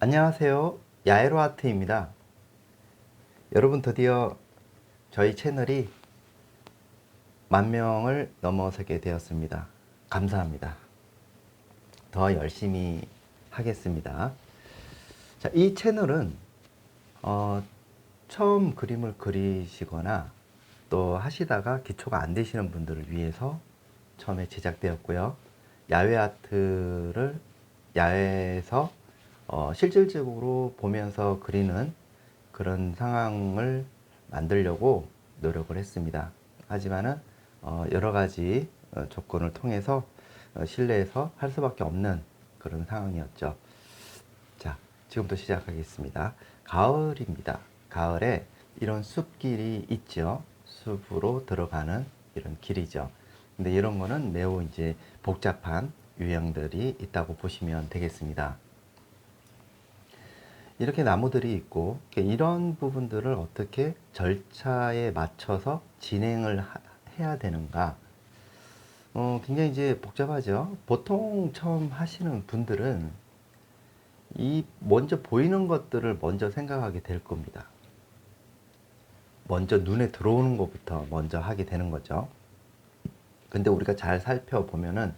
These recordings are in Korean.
안녕하세요. 야에로 아트입니다. 여러분 드디어 저희 채널이 10,000명을 넘어서게 되었습니다. 감사합니다. 더 열심히 하겠습니다. 자, 이 채널은 처음 그림을 그리시거나 또 하시다가 기초가 안 되시는 분들을 위해서 처음에 제작되었고요. 야외 아트를 야외에서 실질적으로 보면서 그리는 그런 상황을 만들려고 노력을 했습니다. 하지만은 여러 가지 조건을 통해서 실내에서 할 수밖에 없는 그런 상황이었죠. 자, 지금부터 시작하겠습니다. 가을입니다. 가을에 이런 숲길이 있죠. 숲으로 들어가는 이런 길이죠. 근데 이런 거는 매우 이제 복잡한 유형들이 있다고 보시면 되겠습니다. 이렇게 나무들이 있고 이런 부분들을 어떻게 절차에 맞춰서 진행을 해야 되는가, 굉장히 이제 복잡하죠. 보통 처음 하시는 분들은 이 먼저 보이는 것들을 먼저 생각하게 될 겁니다. 먼저 눈에 들어오는 것부터 먼저 하게 되는 거죠. 근데 우리가 잘 살펴보면은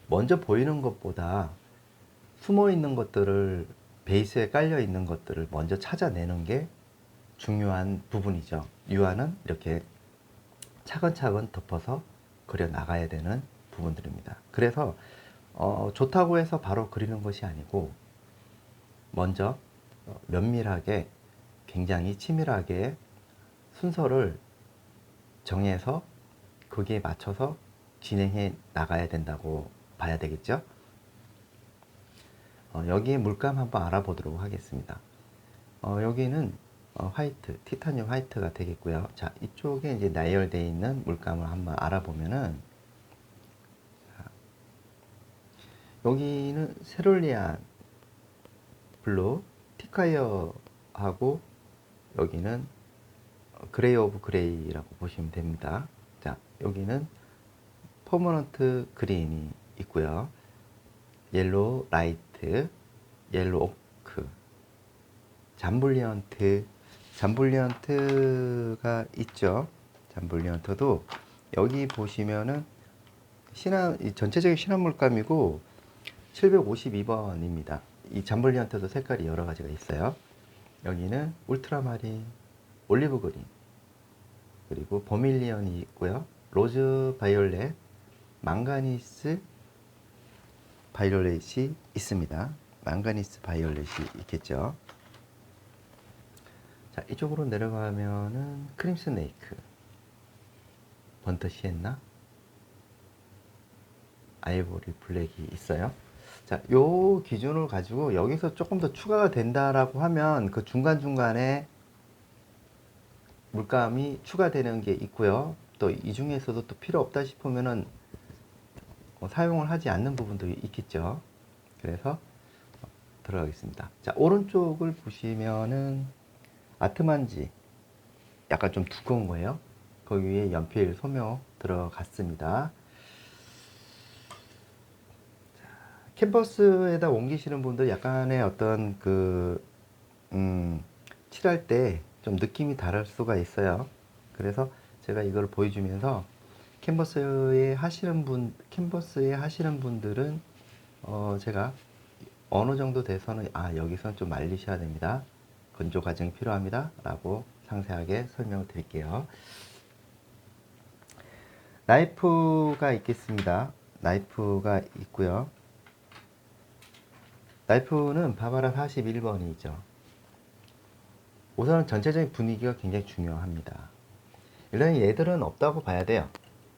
먼저 보이는 것보다 숨어 있는 것들을, 베이스에 깔려 있는 것들을 먼저 찾아내는 게 중요한 부분이죠. 유화는 이렇게 차근차근 덮어서 그려 나가야 되는 부분들입니다. 그래서 좋다고 해서 바로 그리는 것이 아니고 먼저 면밀하게, 굉장히 치밀하게 순서를 정해서 거기에 맞춰서 진행해 나가야 된다고 봐야 되겠죠. 여기에 물감 한번 알아보도록 하겠습니다. 여기는 화이트, 티타늄 화이트가 되겠고요. 자, 이쪽에 이제 나열되어 있는 물감을 한번 알아보면은, 여기는 세룰리안 블루, 티카이어하고, 여기는 그레이 오브 그레이라고 보시면 됩니다. 자, 여기는 퍼머넌트 그린이 있고요. 옐로우 라이트, 옐로우 오크, 잠불리언트가 있죠. 잠불리언트도 여기 보시면은 전체적인 신한 물감이고 752번입니다. 이 잠불리언트도 색깔이 여러 가지가 있어요. 여기는 울트라마린, 올리브 그린, 그리고 버밀리언이 있고요. 로즈 바이올렛, 망가니스 바이올렛이 있습니다. 망가니스 바이올렛이 있겠죠. 자, 이쪽으로 내려가면은 크림슨 레이크, 번터 시엔나, 아이보리 블랙이 있어요. 자, 요 기준을 가지고 여기서 조금 더 추가가 된다라고 하면 그 중간중간에 물감이 추가되는 게 있고요. 또 이 중에서도 또 필요 없다 싶으면은 사용을 하지 않는 부분도 있겠죠. 그래서 들어가겠습니다. 자, 오른쪽을 보시면은 아트만지, 약간 좀 두꺼운 거예요. 거기 위에 연필 소묘 들어갔습니다. 캔버스에다 옮기시는 분들 약간의 어떤 칠할 때 좀 느낌이 다를 수가 있어요. 그래서 제가 이걸 보여주면서 캔버스에 하시는 분들은 제가 어느 정도 돼서는 여기서는 좀 말리셔야 됩니다. 건조 과정이 필요합니다. 라고 상세하게 설명을 드릴게요. 나이프가 있겠습니다. 나이프가 있고요. 나이프는 바바라 41번이죠. 우선 전체적인 분위기가 굉장히 중요합니다. 일단 얘들은 없다고 봐야 돼요.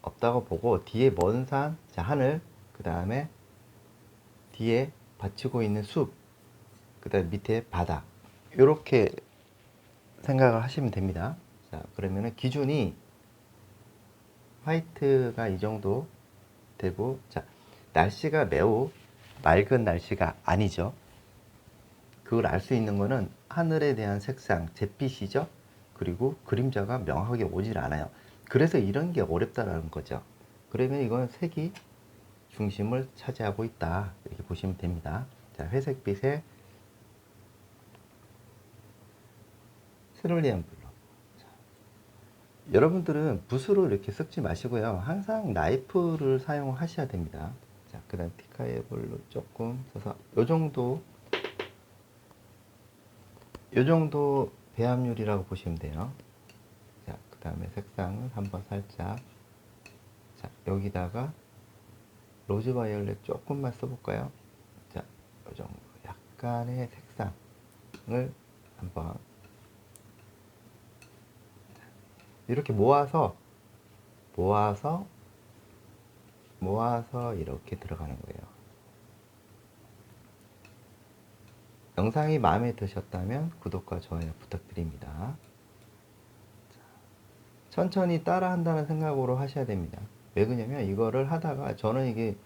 없다고 보고 뒤에 먼 산, 자, 하늘, 그 다음에 뒤에 받치고 있는 숲, 그 다음에 밑에 바다, 이렇게 생각을 하시면 됩니다. 자, 그러면은 기준이 화이트가 이 정도 되고, 자, 날씨가 매우 맑은 날씨가 아니죠. 그걸 알 수 있는 거는 하늘에 대한 색상, 잿빛이죠. 그리고 그림자가 명확하게 오질 않아요. 그래서 이런 게 어렵다라는 거죠. 그러면 이건 색이 중심을 차지하고 있다, 이렇게 보시면 됩니다. 자, 회색빛에 시를리안 블루. 자, 여러분들은 붓으로 이렇게 섞지 마시고요. 항상 나이프를 사용하셔야 됩니다. 자, 그 다음 티카의 블루 조금 써서 요 정도 배합률이라고 보시면 돼요. 자, 그 다음에 색상을 한번 살짝, 자, 여기다가 로즈 바이올렛 조금만 써볼까요? 자, 요 정도 약간의 색상을 한번 이렇게 모아서 이렇게 들어가는 거예요. 영상이 마음에 드셨다면 구독과 좋아요 부탁드립니다. 천천히 따라 한다는 생각으로 하셔야 됩니다. 왜 그러냐면 이거를 하다가 저는 이게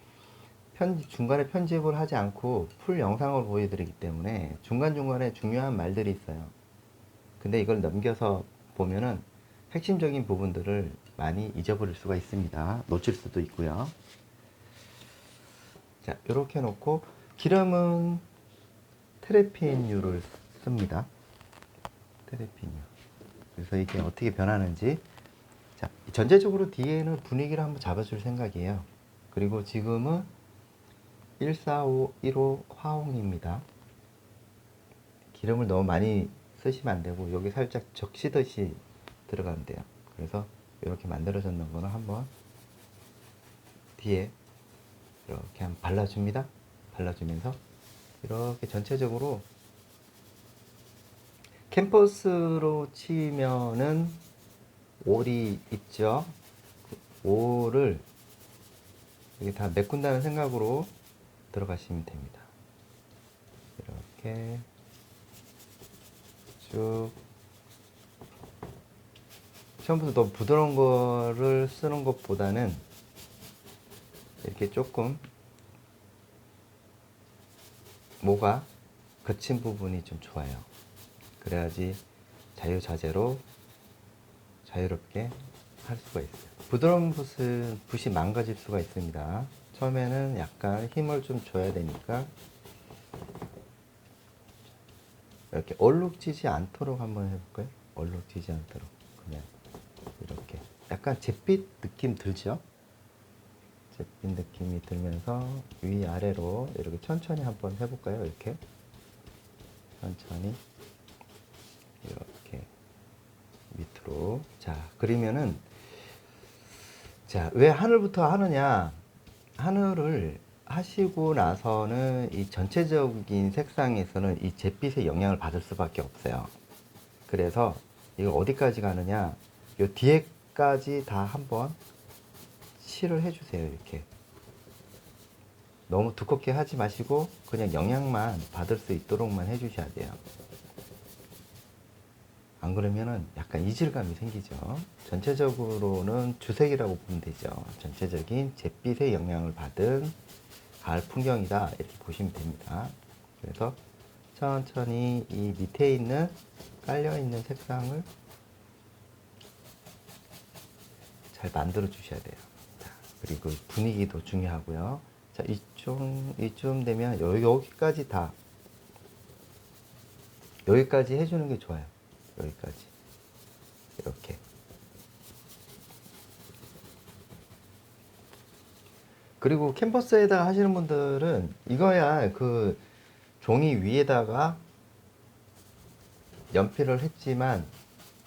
중간에 편집을 하지 않고 풀 영상을 보여드리기 때문에 중간중간에 중요한 말들이 있어요. 근데 이걸 넘겨서 보면은 핵심적인 부분들을 많이 잊어버릴 수가 있습니다. 놓칠 수도 있고요. 자, 이렇게 놓고 기름은 테레핀유를 씁니다. 테레핀유. 그래서 이게 어떻게 변하는지. 자, 전체적으로 뒤에는 분위기를 한번 잡아줄 생각이에요. 그리고 지금은 14515 화홍입니다. 기름을 너무 많이 쓰시면 안 되고 여기 살짝 적시듯이 들어가면 돼요. 그래서 이렇게 만들어졌는 거는 한번 뒤에 이렇게 한번 발라줍니다. 발라주면서 이렇게 전체적으로 캔버스로 치면은 올이 있죠. 그 올을 이게 다 메꾼다는 생각으로 들어가시면 됩니다. 이렇게 쭉 처음부터 너무 부드러운 거를 쓰는 것보다는 이렇게 조금 모가 거친 부분이 좀 좋아요. 그래야지 자유자재로 자유롭게 할 수가 있어요. 부드러운 붓이 망가질 수가 있습니다. 처음에는 약간 힘을 좀 줘야 되니까 이렇게 얼룩지지 않도록 한번 해볼까요? 얼룩지지 않도록 그냥 이렇게 약간 잿빛 느낌 들죠? 잿빛 느낌이 들면서 위아래로 이렇게 천천히 한번 해볼까요? 이렇게 천천히 이렇게 밑으로. 자, 그러면은 자, 왜 하늘부터 하느냐? 하늘을 하시고 나서는 이 전체적인 색상에서는 이 잿빛의 영향을 받을 수밖에 없어요. 그래서 이거 어디까지 가느냐? 요 뒤에까지 다 한번 칠을 해주세요. 이렇게 너무 두껍게 하지 마시고 그냥 영향만 받을 수 있도록만 해주셔야 돼요. 안 그러면은 약간 이질감이 생기죠. 전체적으로는 주색이라고 보면 되죠. 전체적인 잿빛의 영향을 받은 가을 풍경이다 이렇게 보시면 됩니다. 그래서 천천히 이 밑에 있는 깔려 있는 색상을 잘 만들어 주셔야 돼요. 자, 그리고 분위기도 중요하고요. 자, 이쯤 되면 여기까지 다 여기까지 해주는 게 좋아요. 여기까지 이렇게. 그리고 캔버스에다가 하시는 분들은 이거야 그 종이 위에다가 연필을 했지만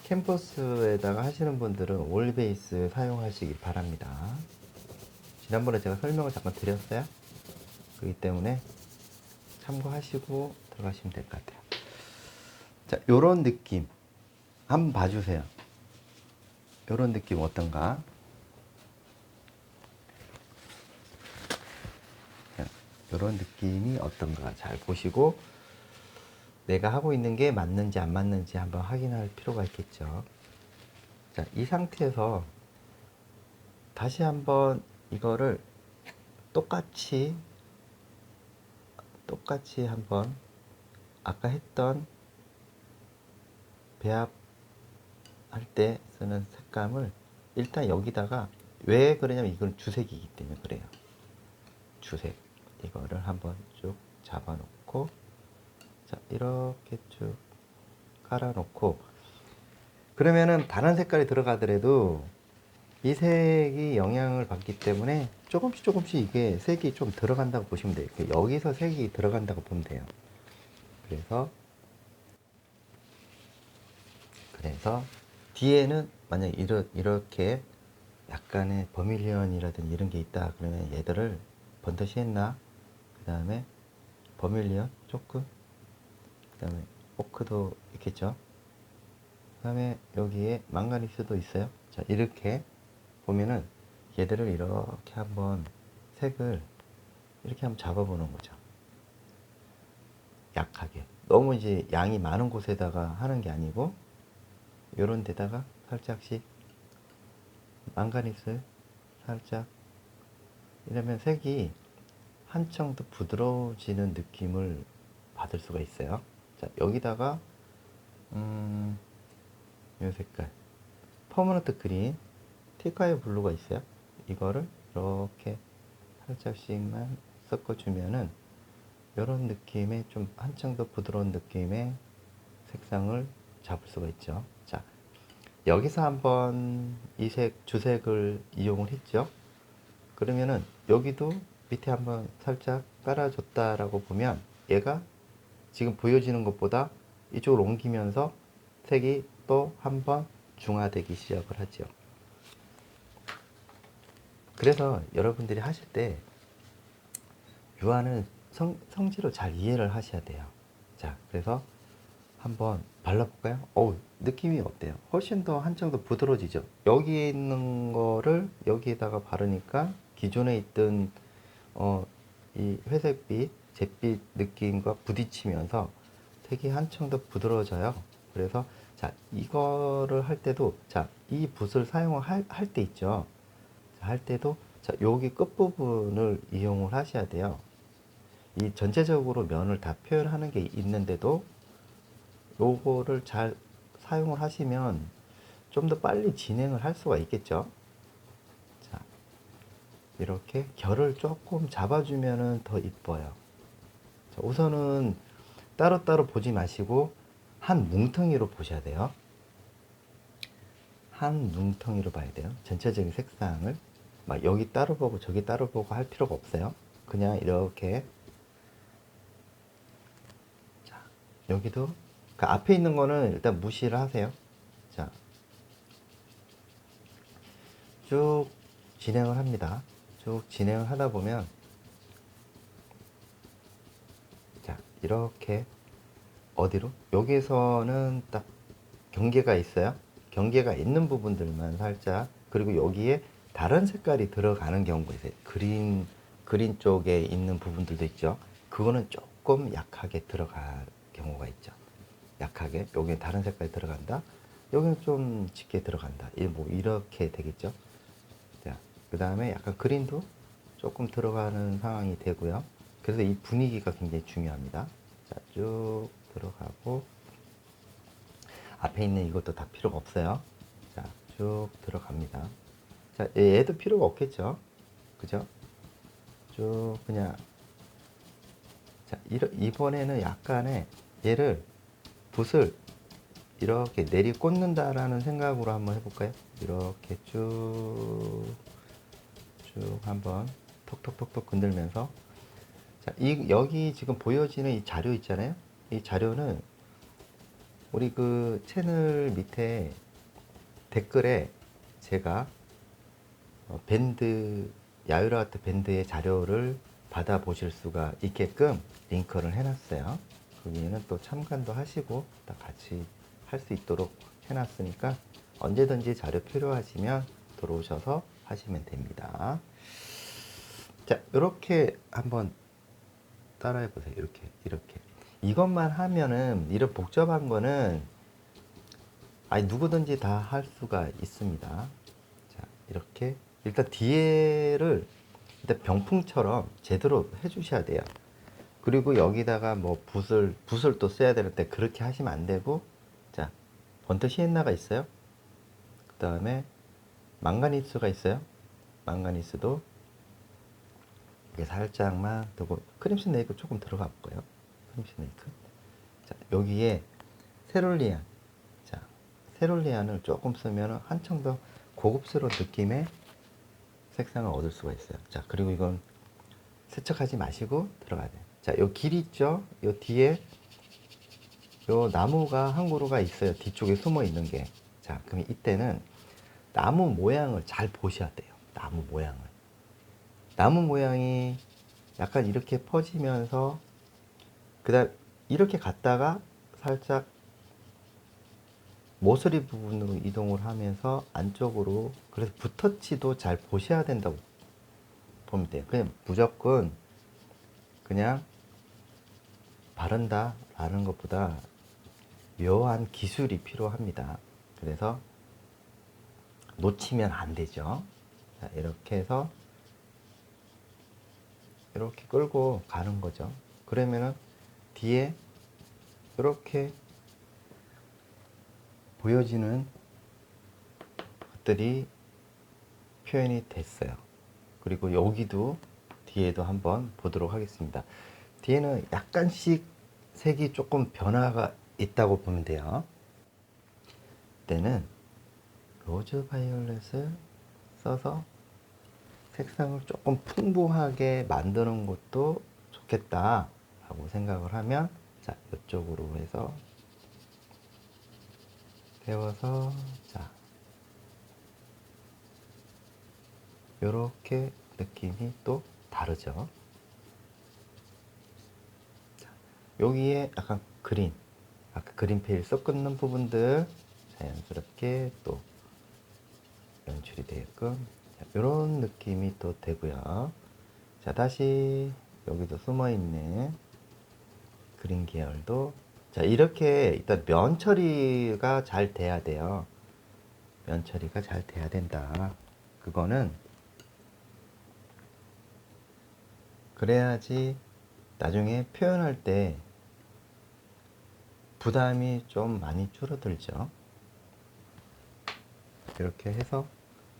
캔버스에다가 하시는 분들은 올 베이스 사용하시기 바랍니다. 지난번에 제가 설명을 잠깐 드렸어요. 그렇기 때문에 참고하시고 들어가시면 될 것 같아요. 자, 요런 느낌 한번 봐주세요. 요런 느낌 어떤가? 요런 느낌이 어떤가 잘 보시고 내가 하고 있는 게 맞는지 안 맞는지 한번 확인할 필요가 있겠죠. 자, 이 상태에서 다시 한번 이거를 똑같이 한번 아까 했던 배합할 때 쓰는 색감을 일단 여기다가 왜 그러냐면 이건 주색이기 때문에 그래요. 주색 이거를 한번 쭉 잡아 놓고 자, 이렇게 쭉 깔아 놓고 그러면은 다른 색깔이 들어가더라도 이 색이 영향을 받기 때문에 조금씩 이게 색이 좀 들어간다고 보시면 돼요. 여기서 색이 들어간다고 보면 돼요. 그래서 뒤에는 만약에 이렇게 약간의 버밀리언이라든지 이런 게 있다 그러면 얘들을 번더 시엔나, 그 다음에 버밀리언 조금, 그 다음에 오크도 있겠죠. 그 다음에 여기에 망가니스도 있어요. 자, 이렇게 보면은 얘들을 이렇게 한번 색을 이렇게 한번 잡아보는 거죠. 약하게. 너무 이제 양이 많은 곳에다가 하는 게 아니고 요런 데다가 살짝씩 망가니스 살짝 이러면 색이 한층 더 부드러워지는 느낌을 받을 수가 있어요. 자, 여기다가 이 색깔 퍼머넌트 그린 티카이 블루가 있어요. 이거를 이렇게 살짝씩만 섞어주면은 이런 느낌의 좀 한층 더 부드러운 느낌의 색상을 잡을 수가 있죠. 자, 여기서 한번 이 색 주색을 이용을 했죠. 그러면은 여기도 밑에 한번 살짝 깔아줬다라고 보면 얘가 지금 보여지는 것보다 이쪽으로 옮기면서 색이 또 한번 중화되기 시작을 하죠. 그래서 여러분들이 하실 때 유화는 성질을 잘 이해를 하셔야 돼요. 자, 그래서 한번 발라볼까요? 어우, 느낌이 어때요? 훨씬 더 한층 더 부드러워지죠? 여기에 있는 거를 여기에다가 바르니까 기존에 있던 이 회색빛, 잿빛 느낌과 부딪히면서 색이 한층 더 부드러워져요. 그래서 자, 이거를 할 때도 자, 이 붓을 사용을 할 때 있죠. 자, 할 때도 자, 여기 끝부분을 이용을 하셔야 돼요. 이 전체적으로 면을 다 표현하는 게 있는데도 요거를 잘 사용을 하시면 좀 더 빨리 진행을 할 수가 있겠죠. 자, 이렇게 결을 조금 잡아주면은 더 이뻐요. 자, 우선은 따로따로 보지 마시고 한 뭉텅이로 보셔야 돼요. 한 뭉텅이로 봐야 돼요. 전체적인 색상을 막 여기 따로 보고 저기 따로 보고 할 필요가 없어요. 그냥 이렇게 자, 여기도 그 앞에 있는 거는 일단 무시를 하세요. 자, 쭉 진행을 합니다. 쭉 진행을 하다 보면 자, 이렇게 어디로? 여기에서는 딱 경계가 있어요. 경계가 있는 부분들만 살짝, 그리고 여기에 다른 색깔이 들어가는 경우가 있어요. 그린 쪽에 있는 부분들도 있죠. 그거는 조금 약하게 들어갈 경우가 있죠. 약하게. 여기에 다른 색깔이 들어간다. 여기는 좀 짙게 들어간다. 뭐 이렇게 되겠죠. 자, 그 다음에 약간 그린도 조금 들어가는 상황이 되고요. 그래서 이 분위기가 굉장히 중요합니다. 자, 쭉 들어가고 앞에 있는 이것도 다 필요가 없어요. 자, 쭉 들어갑니다. 자, 얘도 필요가 없겠죠. 그죠? 쭉 그냥 자, 이번에는 약간의 얘를 붓을 이렇게 내리 꽂는다라는 생각으로 한번 해볼까요? 이렇게 쭉 한번 톡톡톡톡 건들면서 자, 여기 지금 보여지는 이 자료 있잖아요. 이 자료는 우리 그 채널 밑에 댓글에 제가 밴드 야유라 아트 밴드의 자료를 받아보실 수가 있게끔 링크를 해놨어요. 거기에는 또 참관도 하시고 다 같이 할 수 있도록 해놨으니까 언제든지 자료 필요하시면 들어오셔서 하시면 됩니다. 자, 이렇게 한번 따라해 보세요. 이렇게 이것만 하면은 이런 복잡한 거는 아니 누구든지 다 할 수가 있습니다. 자, 이렇게 일단 뒤에를 일단 병풍처럼 제대로 해주셔야 돼요. 그리고 여기다가 뭐 붓을 또 써야 되는데 그렇게 하시면 안 되고, 자, 번트 시엔나가 있어요. 그 다음에 망가니스가 있어요. 망가니스도 이게 살짝만 두고 크림 스네이크 조금 들어가 볼까요? 크림 스네이크. 자, 여기에 세룰리안. 자, 세룰리안을 조금 쓰면 한층 더 고급스러운 느낌의 색상을 얻을 수가 있어요. 자, 그리고 이건 세척하지 마시고 들어가야 돼요. 자, 요 길 있죠? 요 뒤에 요 나무가 한 그루가 있어요. 뒤쪽에 숨어 있는 게. 자, 그럼 이때는 나무 모양을 잘 보셔야 돼요. 나무 모양을. 나무 모양이 약간 이렇게 퍼지면서 그다음 이렇게 갔다가 살짝 모서리 부분으로 이동을 하면서 안쪽으로, 그래서 붓터치도 잘 보셔야 된다고 보면 돼요. 그냥 무조건 그냥 바른다 라는 것보다 묘한 기술이 필요합니다. 그래서 놓치면 안 되죠. 자, 이렇게 해서 이렇게 끌고 가는 거죠. 그러면은 뒤에 이렇게 보여지는 것들이 표현이 됐어요. 그리고 여기도 뒤에도 한번 보도록 하겠습니다. 뒤에는 약간씩 색이 조금 변화가 있다고 보면 돼요. 이때는 로즈 바이올렛을 써서 색상을 조금 풍부하게 만드는 것도 좋겠다 라고 생각을 하면, 자, 이쪽으로 해서 세워서, 자, 요렇게 느낌이 또 다르죠. 자, 여기에 약간 그린, 아까 그린 페일 섞는 부분들 자연스럽게 또 연출이 되게끔 이런 느낌이 또 되고요. 자, 다시 여기도 숨어있는 그린 계열도, 자, 이렇게 일단 면 처리가 잘 돼야 돼요. 면 처리가 잘 돼야 된다. 그거는 그래야지 나중에 표현할 때 부담이 좀 많이 줄어들죠. 이렇게 해서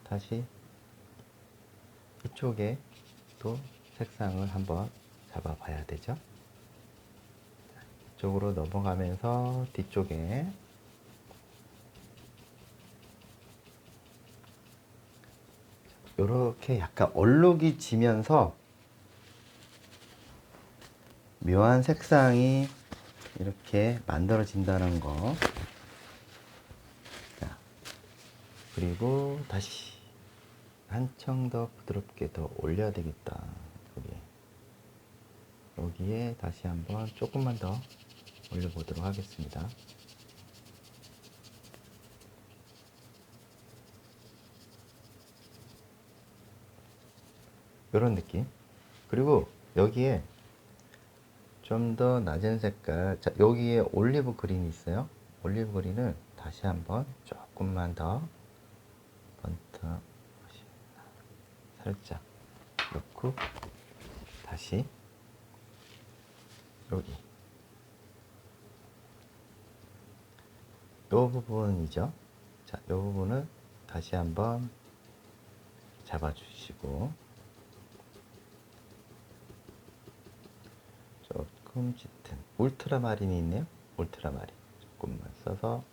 다시 이쪽에 또 색상을 한번 잡아 봐야 되죠. 이쪽으로 넘어가면서 뒤쪽에 이렇게 약간 얼룩이 지면서 묘한 색상이 이렇게 만들어진다는 거. 자, 그리고 다시 한층 더 부드럽게 더 올려야 되겠다. 여기에 다시 한번 조금만 더 올려보도록 하겠습니다. 이런 느낌. 그리고 여기에 좀 더 낮은 색깔, 자, 여기에 올리브 그린이 있어요. 올리브 그린을 다시 한번 조금만 더 번트 살짝 넣고 다시 여기 요 부분이죠. 자, 요 부분을 다시 한번 잡아주시고 조금 짙은 울트라마린이 있네요. 울트라마린 조금만 써서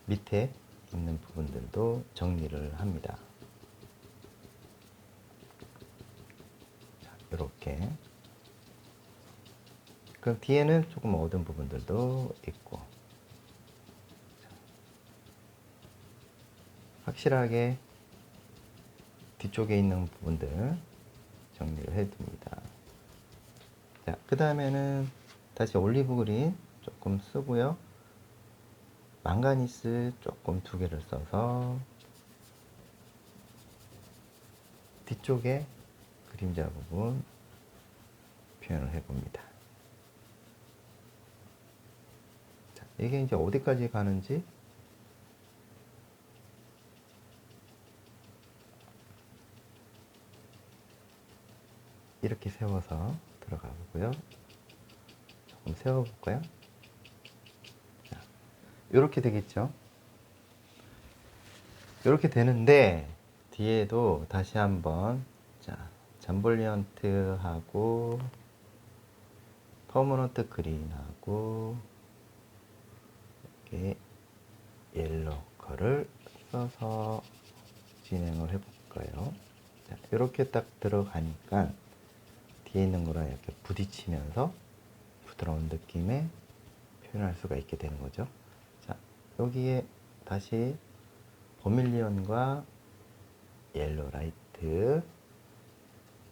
밑에 있는 부분들도 정리를 합니다. 자, 이렇게. 그럼 뒤에는 조금 어두운 부분들도 있고, 확실하게 뒤쪽에 있는 부분들 정리를 해둡니다. 자, 그 다음에는 다시 올리브 그린 조금 쓰고요. 망가니스 조금 2개를 써서 뒤쪽에 그림자 부분 표현을 해봅니다. 자, 이게 이제 어디까지 가는지 이렇게 세워서 들어가 보고요. 조금 세워볼까요? 자, 이렇게 되겠죠. 이렇게 되는데 뒤에도 다시 한번, 자, 잠볼리언트하고 퍼머넌트 그린하고 이렇게 옐로우 컬을 써서 진행을 해볼까요? 자, 이렇게 딱 들어가니까 뒤에 있는 거랑 이렇게 부딪히면서 부드러운 느낌의 표현할 수가 있게 되는 거죠. 자, 여기에 다시 버밀리언과 옐로우 라이트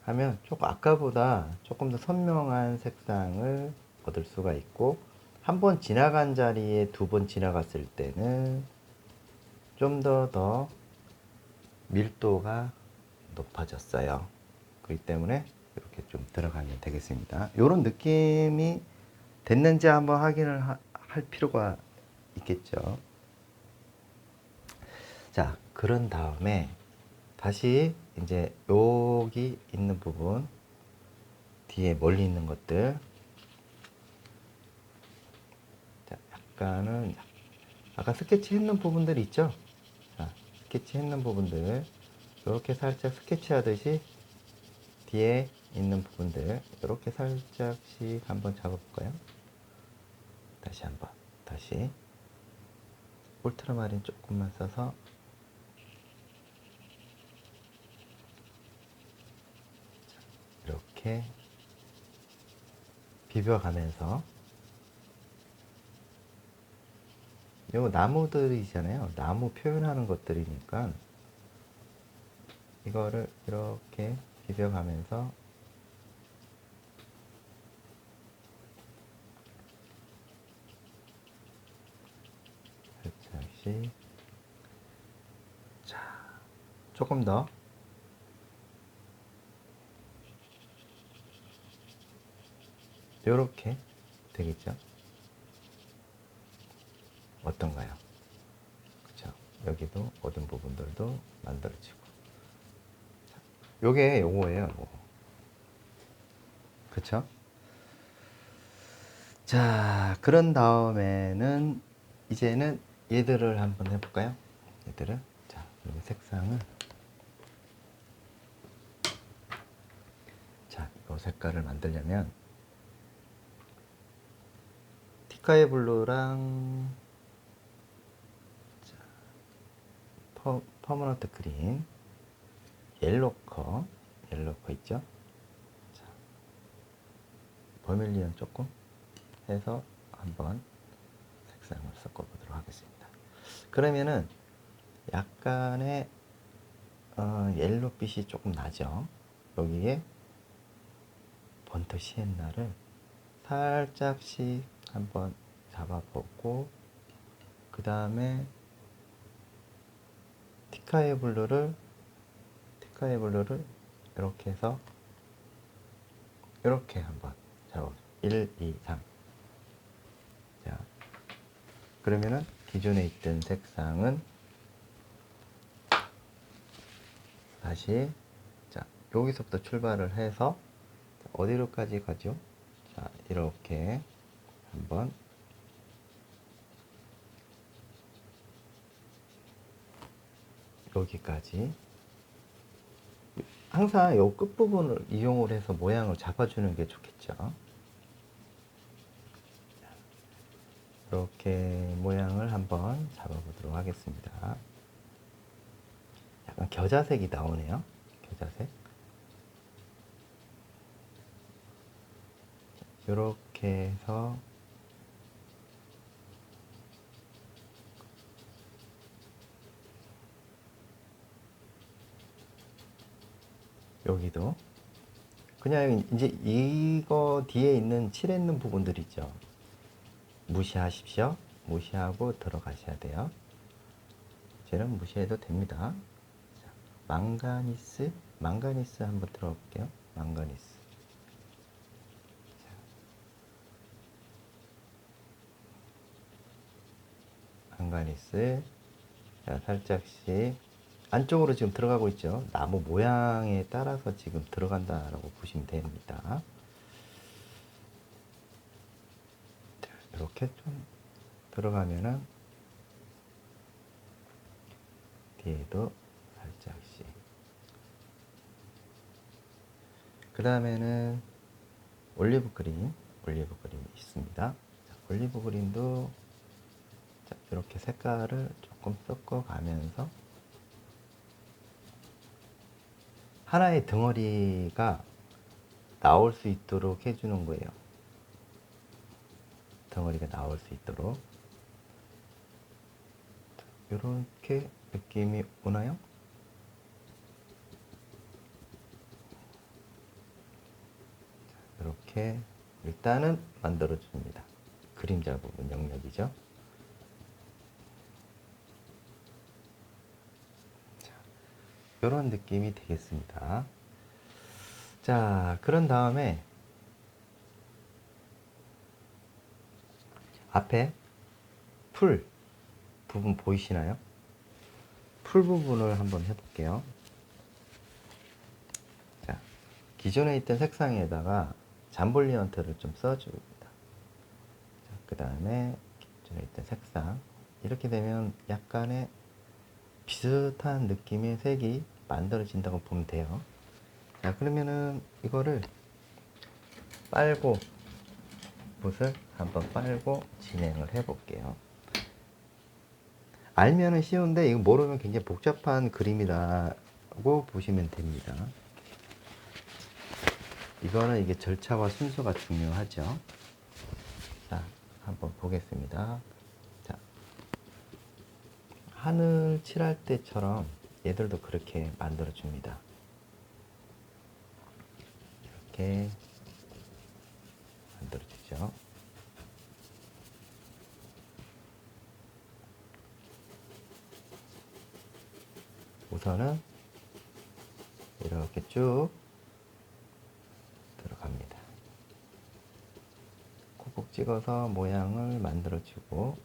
하면 조금 아까보다 조금 더 선명한 색상을 얻을 수가 있고, 한 번 지나간 자리에 두 번 지나갔을 때는 좀 더 밀도가 높아졌어요. 그렇기 때문에 이렇게 좀 들어가면 되겠습니다. 이런 느낌이 됐는지 한번 확인을 할 필요가 있겠죠. 자, 그런 다음에 다시 이제 여기 있는 부분, 뒤에 멀리 있는 것들, 자, 약간은 아까 스케치 했는 부분들 있죠? 자, 스케치 했는 부분들 이렇게 살짝 스케치 하듯이 뒤에 있는 부분들 이렇게 살짝씩 한번 잡아볼까요? 다시 한번, 다시 울트라마린 조금만 써서 이렇게 비벼가면서, 요 나무들이잖아요. 나무 표현하는 것들이니까 이거를 이렇게 비벼가면서 살짝씩, 자, 조금 더 요렇게 되겠죠? 어떤가요? 그쵸? 여기도 모든 부분들도 만들어지고, 요게 요거예요. 요거. 그쵸? 자, 그런 다음에는 이제는 얘들을 한번 해볼까요? 얘들을, 자, 여기 색상을, 자, 이 색깔을 만들려면 티카의 블루랑, 자, 퍼머넌트 그린, 옐로커 있죠? 자, 버밀리언 조금 해서 한번 색상을 섞어보도록 하겠습니다. 그러면은 약간의 옐로빛이 조금 나죠. 여기에 번트 시엔나를 살짝씩 한번 잡아보고, 그 다음에 티카의 블루를 이렇게 해서 이렇게 한번 잡아보죠. 1, 2, 3. 자, 그러면은 기존에 있던 색상은 다시, 자, 여기서부터 출발을 해서 어디로까지 가죠? 자, 이렇게 한번 여기까지, 항상 요 끝부분을 이용을 해서 모양을 잡아주는 게 좋겠죠. 이렇게 모양을 한번 잡아보도록 하겠습니다. 약간 겨자색이 나오네요. 겨자색. 이렇게 해서 여기도 그냥 이제 이거 뒤에 있는 칠했는 부분들 있죠. 무시하십시오. 무시하고 들어가셔야 돼요. 쟤는 무시해도 됩니다. 자, 망가니스 한번 들어볼게요. 망가니스. 망가니스. 자, 살짝씩 안쪽으로 지금 들어가고 있죠. 나무 모양에 따라서 지금 들어간다라고 보시면 됩니다. 자, 이렇게 좀 들어가면은 뒤에도 살짝씩. 그 다음에는 올리브 그린 있습니다. 자, 올리브 그린도 자, 이렇게 색깔을 조금 섞어 가면서 하나의 덩어리가 나올 수 있도록 해주는 거예요. 덩어리가 나올 수 있도록. 이렇게 느낌이 오나요? 이렇게 일단은 만들어 줍니다. 그림자 부분 영역이죠. 이런 느낌이 되겠습니다. 자, 그런 다음에 앞에 풀 부분 보이시나요? 풀 부분을 한번 해볼게요. 자, 기존에 있던 색상에다가 잠볼리언트를 좀 써줍니다. 그 다음에 기존에 있던 색상 이렇게 되면 약간의 비슷한 느낌의 색이 만들어진다고 보면 돼요. 자, 그러면은 이거를 빨고 붓을 한번 빨고 진행을 해 볼게요. 알면은 쉬운데 이거 모르면 굉장히 복잡한 그림이라고 보시면 됩니다. 이거는 이게 절차와 순서가 중요하죠. 자, 한번 보겠습니다. 자, 하늘 칠할 때처럼 얘들도 그렇게 만들어 줍니다. 이렇게 만들어 주죠. 우선은 이렇게 쭉 들어갑니다. 콕콕 찍어서 모양을 만들어 주고,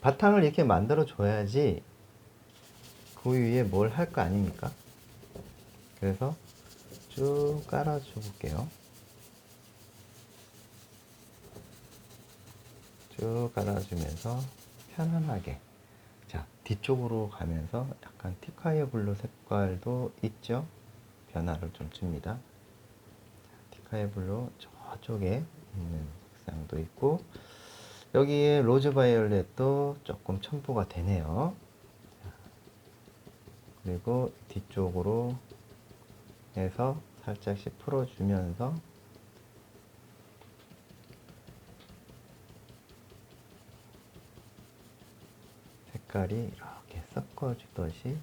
바탕을 이렇게 만들어 줘야지 그 위에 뭘 할 거 아닙니까? 그래서 쭉 깔아 줘 볼게요. 쭉 깔아주면서 편안하게. 자, 뒤쪽으로 가면서 약간 티카이어 블루 색깔도 있죠? 변화를 좀 줍니다. 티카이어 블루 저쪽에 있는 색상도 있고, 여기에 로즈 바이올렛도 조금 첨부가 되네요. 그리고 뒤쪽으로 해서 살짝씩 풀어주면서 색깔이 이렇게 섞어주듯이.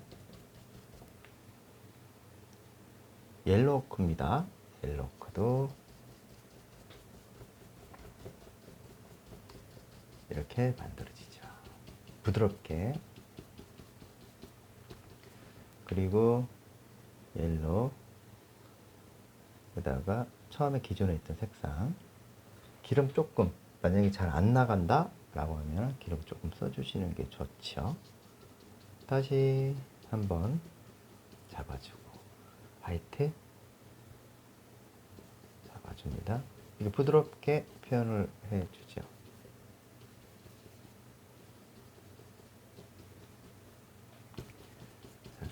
옐로우크입니다. 옐로우크도 이렇게 만들어지죠. 부드럽게. 그리고 옐로우, 여기다가 처음에 기존에 있던 색상, 기름 조금, 만약에 잘 안 나간다 라고 하면 기름 조금 써주시는 게 좋죠. 다시 한번 잡아주고, 화이트 잡아줍니다. 이게 부드럽게 표현을 해주죠.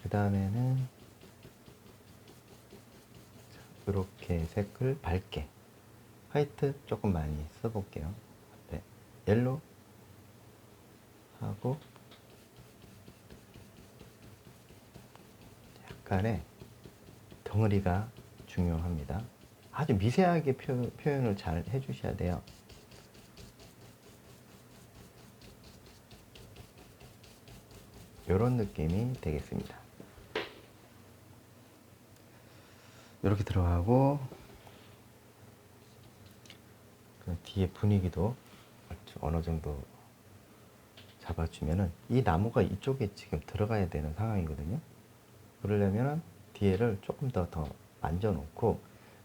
그 다음에는 이렇게 색을 밝게, 화이트 조금 많이 써볼게요. 네, 옐로우 하고 약간의 덩어리가 중요합니다. 아주 미세하게 표현을 잘 해주셔야 돼요. 이런 느낌이 되겠습니다. 이렇게 들어가고, 그 뒤에 분위기도 어느 정도 잡아주면은 이 나무가 이쪽에 지금 들어가야 되는 상황이거든요. 그러려면 뒤에를 조금 더 만져 놓고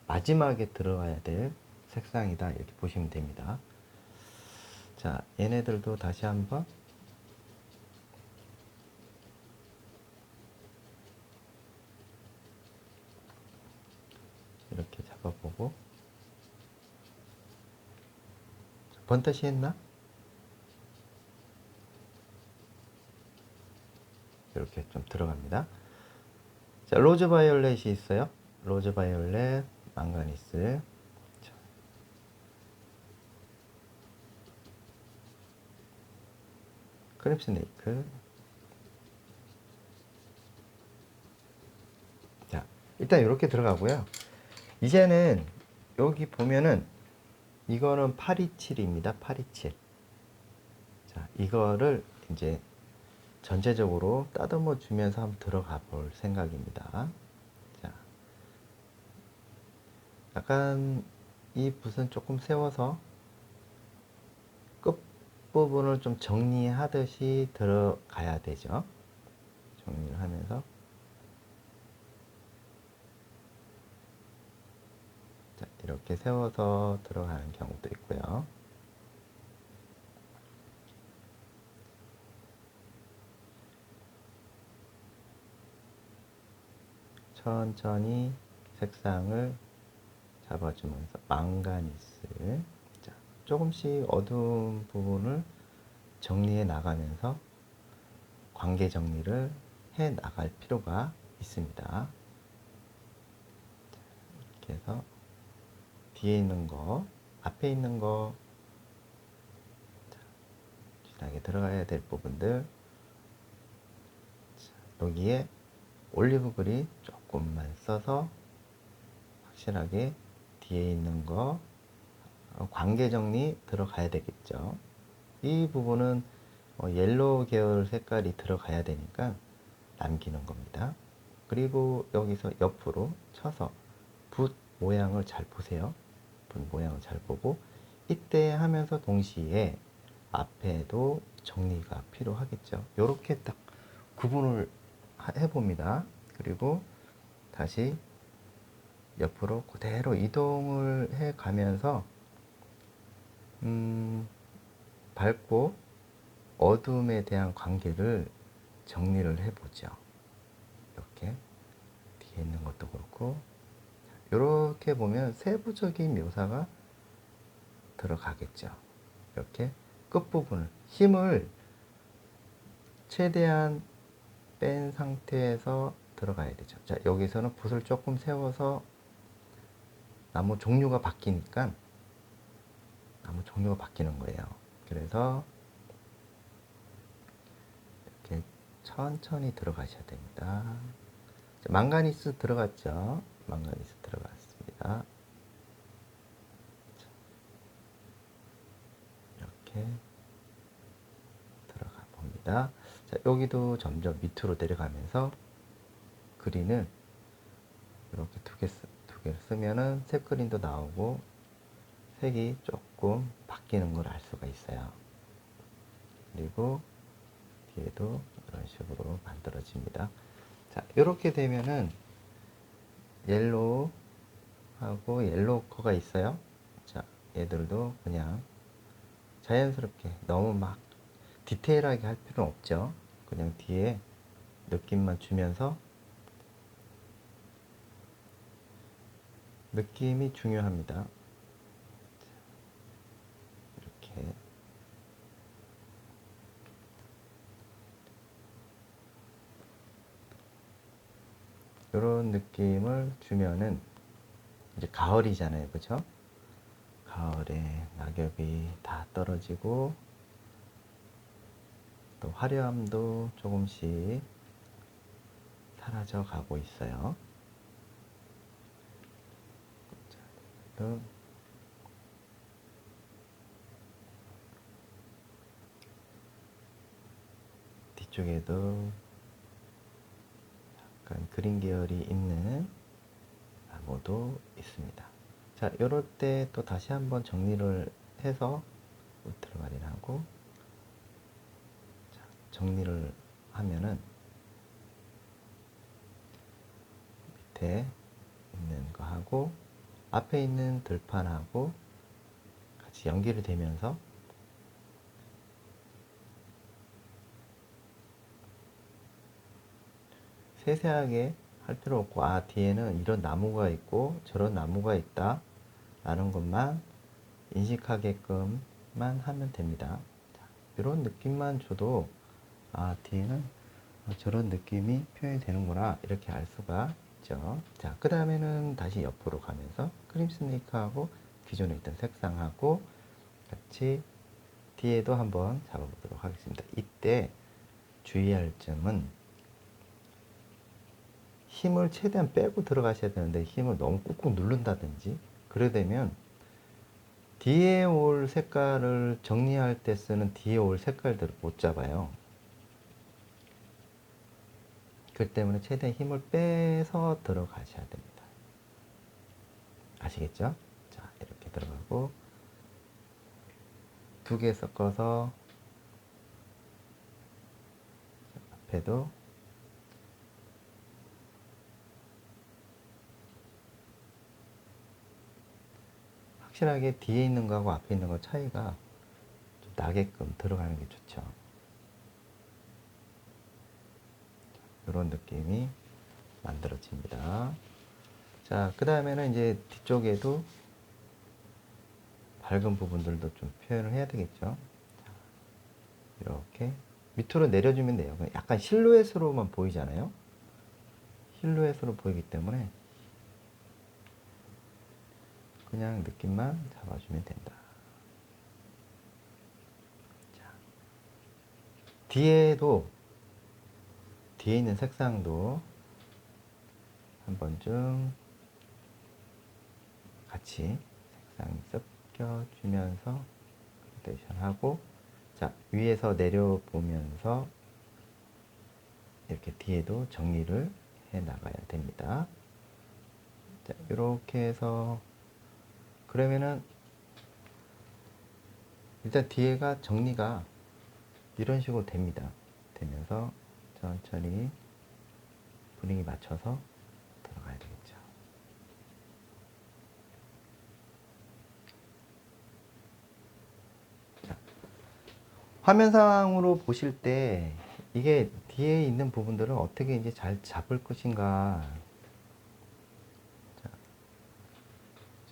마지막에 들어가야 될 색상이다 이렇게 보시면 됩니다. 자, 얘네들도 다시 한번 이렇게 잡아보고. 번듯이 했나? 이렇게 좀 들어갑니다. 자, 로즈 바이올렛이 있어요. 로즈 바이올렛, 망가니스, 크림스네이크. 자, 일단 이렇게 들어가고요. 이제는 여기 보면은 이거는 827입니다. 827. 자, 이거를 이제 전체적으로 따듬어 주면서 한번 들어가 볼 생각입니다. 자, 약간 이 붓은 조금 세워서 끝부분을 좀 정리하듯이 들어가야 되죠. 정리를 하면서. 자, 이렇게 세워서 들어가는 경우도 있고요. 천천히 색상을 잡아주면서 망가니스. 자, 조금씩 어두운 부분을 정리해 나가면서 관계 정리를 해 나갈 필요가 있습니다. 이렇게 해서 뒤에 있는 거, 앞에 있는 거, 진하게 들어가야 될 부분들. 자, 여기에 올리브 그린 조금만 써서 확실하게 뒤에 있는 거 관계 정리 들어가야 되겠죠. 이 부분은 옐로우 계열 색깔이 들어가야 되니까 남기는 겁니다. 그리고 여기서 옆으로 쳐서 붓 모양을 잘 보세요. 붓 모양을 잘 보고 이때 하면서 동시에 앞에도 정리가 필요하겠죠. 이렇게 딱 구분을 해봅니다. 그리고 다시 옆으로 그대로 이동을 해 가면서 밝고 어둠에 대한 관계를 정리를 해보죠. 이렇게 뒤에 있는 것도 그렇고 이렇게 보면 세부적인 묘사가 들어가겠죠. 이렇게 끝부분을 힘을 최대한 뺀 상태에서 들어가야 되죠. 자, 여기서는 붓을 조금 세워서 나무 종류가 바뀌니까 나무 종류가 바뀌는 거예요. 그래서 이렇게 천천히 들어가셔야 됩니다. 자, 망가니스 들어갔죠? 망가니스 들어갔습니다. 이렇게 들어가 봅니다. 자, 여기도 점점 밑으로 내려가면서 그린을 이렇게 두 개를 쓰면은 색 그린도 나오고 색이 조금 바뀌는 걸 알 수가 있어요. 그리고 뒤에도 이런 식으로 만들어집니다. 자, 이렇게 되면은 옐로우 하고 옐로우 커가 있어요. 자, 얘들도 그냥 자연스럽게 너무 막 디테일하게 할 필요는 없죠. 그냥 뒤에 느낌만 주면서 느낌이 중요합니다. 이렇게 이런 느낌을 주면은 이제 가을이잖아요, 그죠? 가을에 낙엽이 다 떨어지고 또 화려함도 조금씩 사라져 가고 있어요. 또 뒤쪽에도 약간 그린 계열이 있는 나무도 있습니다. 자, 이럴 때 또 다시 한번 정리를 해서 울트라마린 하고 정리를 하면은 밑에 있는 거 하고 앞에 있는 들판하고 같이 연결이 되면서 세세하게 할 필요 없고, 아, 뒤에는 이런 나무가 있고 저런 나무가 있다 라는 것만 인식하게끔만 하면 됩니다. 자, 이런 느낌만 줘도 아, 뒤에는 저런 느낌이 표현이 되는구나 이렇게 알 수가 있죠. 자, 그 다음에는 다시 옆으로 가면서 크림 스네이크하고 기존에 있던 색상하고 같이 뒤에도 한번 잡아보도록 하겠습니다. 이때 주의할 점은 힘을 최대한 빼고 들어가셔야 되는데 힘을 너무 꾹꾹 누른다든지 그래 되면 뒤에 올 색깔을 정리할 때 쓰는 뒤에 올 색깔들을 못 잡아요. 그 때문에 최대한 힘을 빼서 들어가셔야 됩니다. 아시겠죠? 자, 이렇게 들어가고 두 개 섞어서 앞에도 확실하게 뒤에 있는 거하고 앞에 있는 거 차이가 좀 나게끔 들어가는 게 좋죠. 이런 느낌이 만들어집니다. 자, 그 다음에는 이제 뒤쪽에도 밝은 부분들도 좀 표현을 해야 되겠죠. 이렇게 밑으로 내려주면 돼요. 약간 실루엣으로만 보이잖아요. 실루엣으로 보이기 때문에 그냥 느낌만 잡아주면 된다. 자, 뒤에 있는 색상도 한 번쯤 같이 색상이 섞여주면서 그라데이션하고, 자, 위에서 내려보면서 이렇게 뒤에도 정리를 해 나가야 됩니다. 자, 이렇게 해서 그러면은 일단 뒤에가 정리가 이런 식으로 됩니다. 되면서 천천히 분위기 맞춰서 들어가야 되겠죠. 자, 화면상으로 보실 때 이게 뒤에 있는 부분들을 어떻게 이제 잘 잡을 것인가.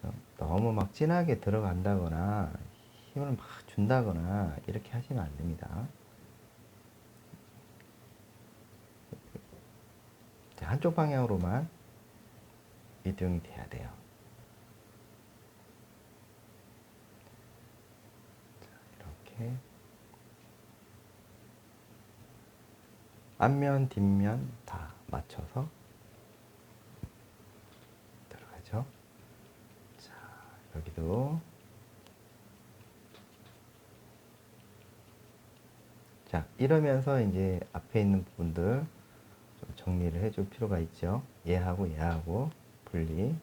자, 너무 막 진하게 들어간다거나 힘을 막 준다거나 이렇게 하시면 안 됩니다. 자, 한쪽 방향으로만 이동이 돼야 돼요. 자, 이렇게 앞면, 뒷면 다 맞춰서 들어가죠. 자, 여기도. 자, 이러면서 이제 앞에 있는 부분들 좀 정리를 해줄 필요가 있죠. 얘하고 얘하고 분리.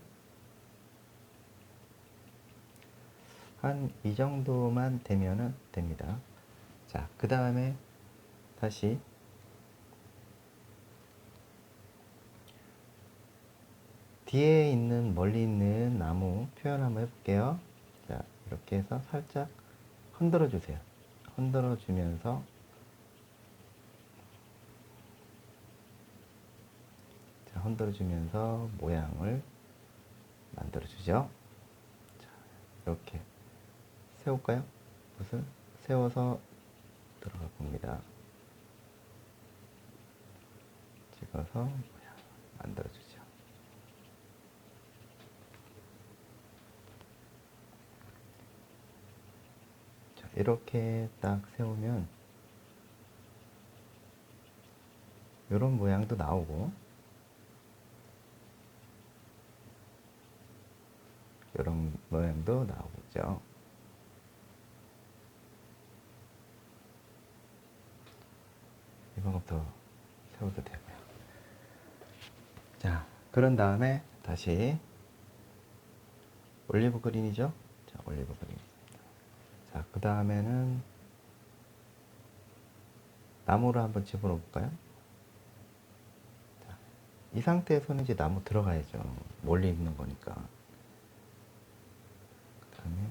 한 이 정도만 되면은 됩니다. 자, 그 다음에 다시 뒤에 있는 멀리 있는 나무 표현 한번 해볼게요. 자, 이렇게 해서 살짝 흔들어 주세요. 흔들어 주면서 흔들어 주면서 모양을 만들어 주죠. 자, 이렇게 세울까요? 붓을 세워서 들어가 봅니다. 찍어서 모양 만들어 주죠. 자, 이렇게 딱 세우면 이런 모양도 나오고 이런 모양도 나오죠. 이만큼 더 세워도 되고요. 자, 그런 다음에 다시 올리브 그린이죠. 자, 올리브 그린. 자, 그 다음에는 나무를 한번 집어넣어 볼까요? 자, 이 상태에서는 이제 나무 들어가야죠. 멀리 있는 거니까. 그 다음에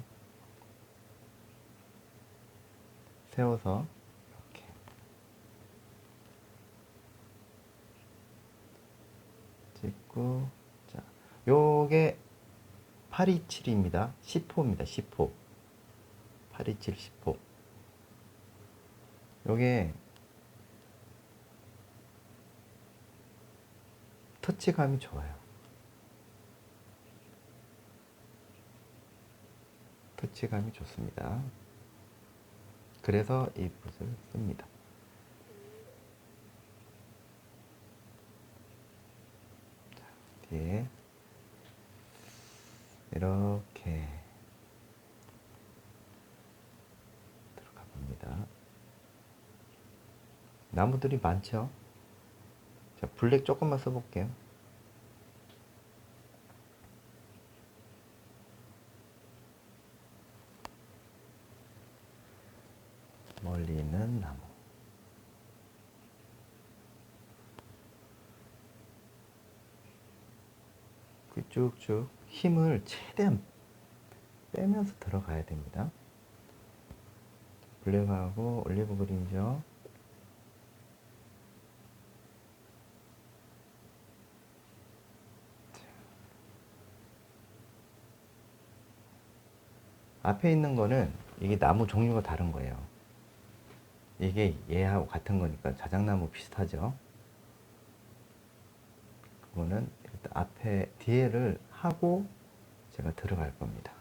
세워서 이렇게 찍고, 자, 요게 827입니다. 10호입니다. 10호. 827, 10호. 요게 터치감이 좋아요. 터치감이 좋습니다. 그래서 이 붓을 씁니다. 뒤에 이렇게 들어가 봅니다. 나무들이 많죠? 자, 블랙 조금만 써볼게요. 멀리 있는 나무. 쭉쭉 힘을 최대한 빼면서 들어가야 됩니다. 블랙하고 올리브 그린이죠. 앞에 있는 거는 이게 나무 종류가 다른 거예요. 이게 얘하고 같은 거니까 자작나무 비슷하죠. 그거는 일단 앞에 뒤에를 하고 제가 들어갈 겁니다.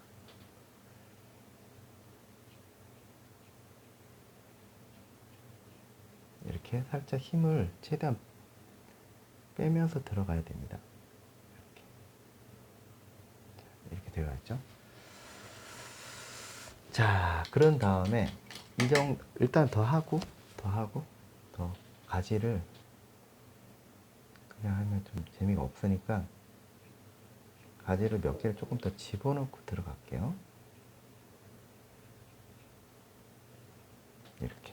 이렇게 살짝 힘을 최대한 빼면서 들어가야 됩니다. 이렇게 되어 있죠. 자, 그런 다음에 일단 더 하고 더 가지를 그냥 하면 좀 재미가 없으니까 가지를 몇 개를 조금 더 집어넣고 들어갈게요. 이렇게.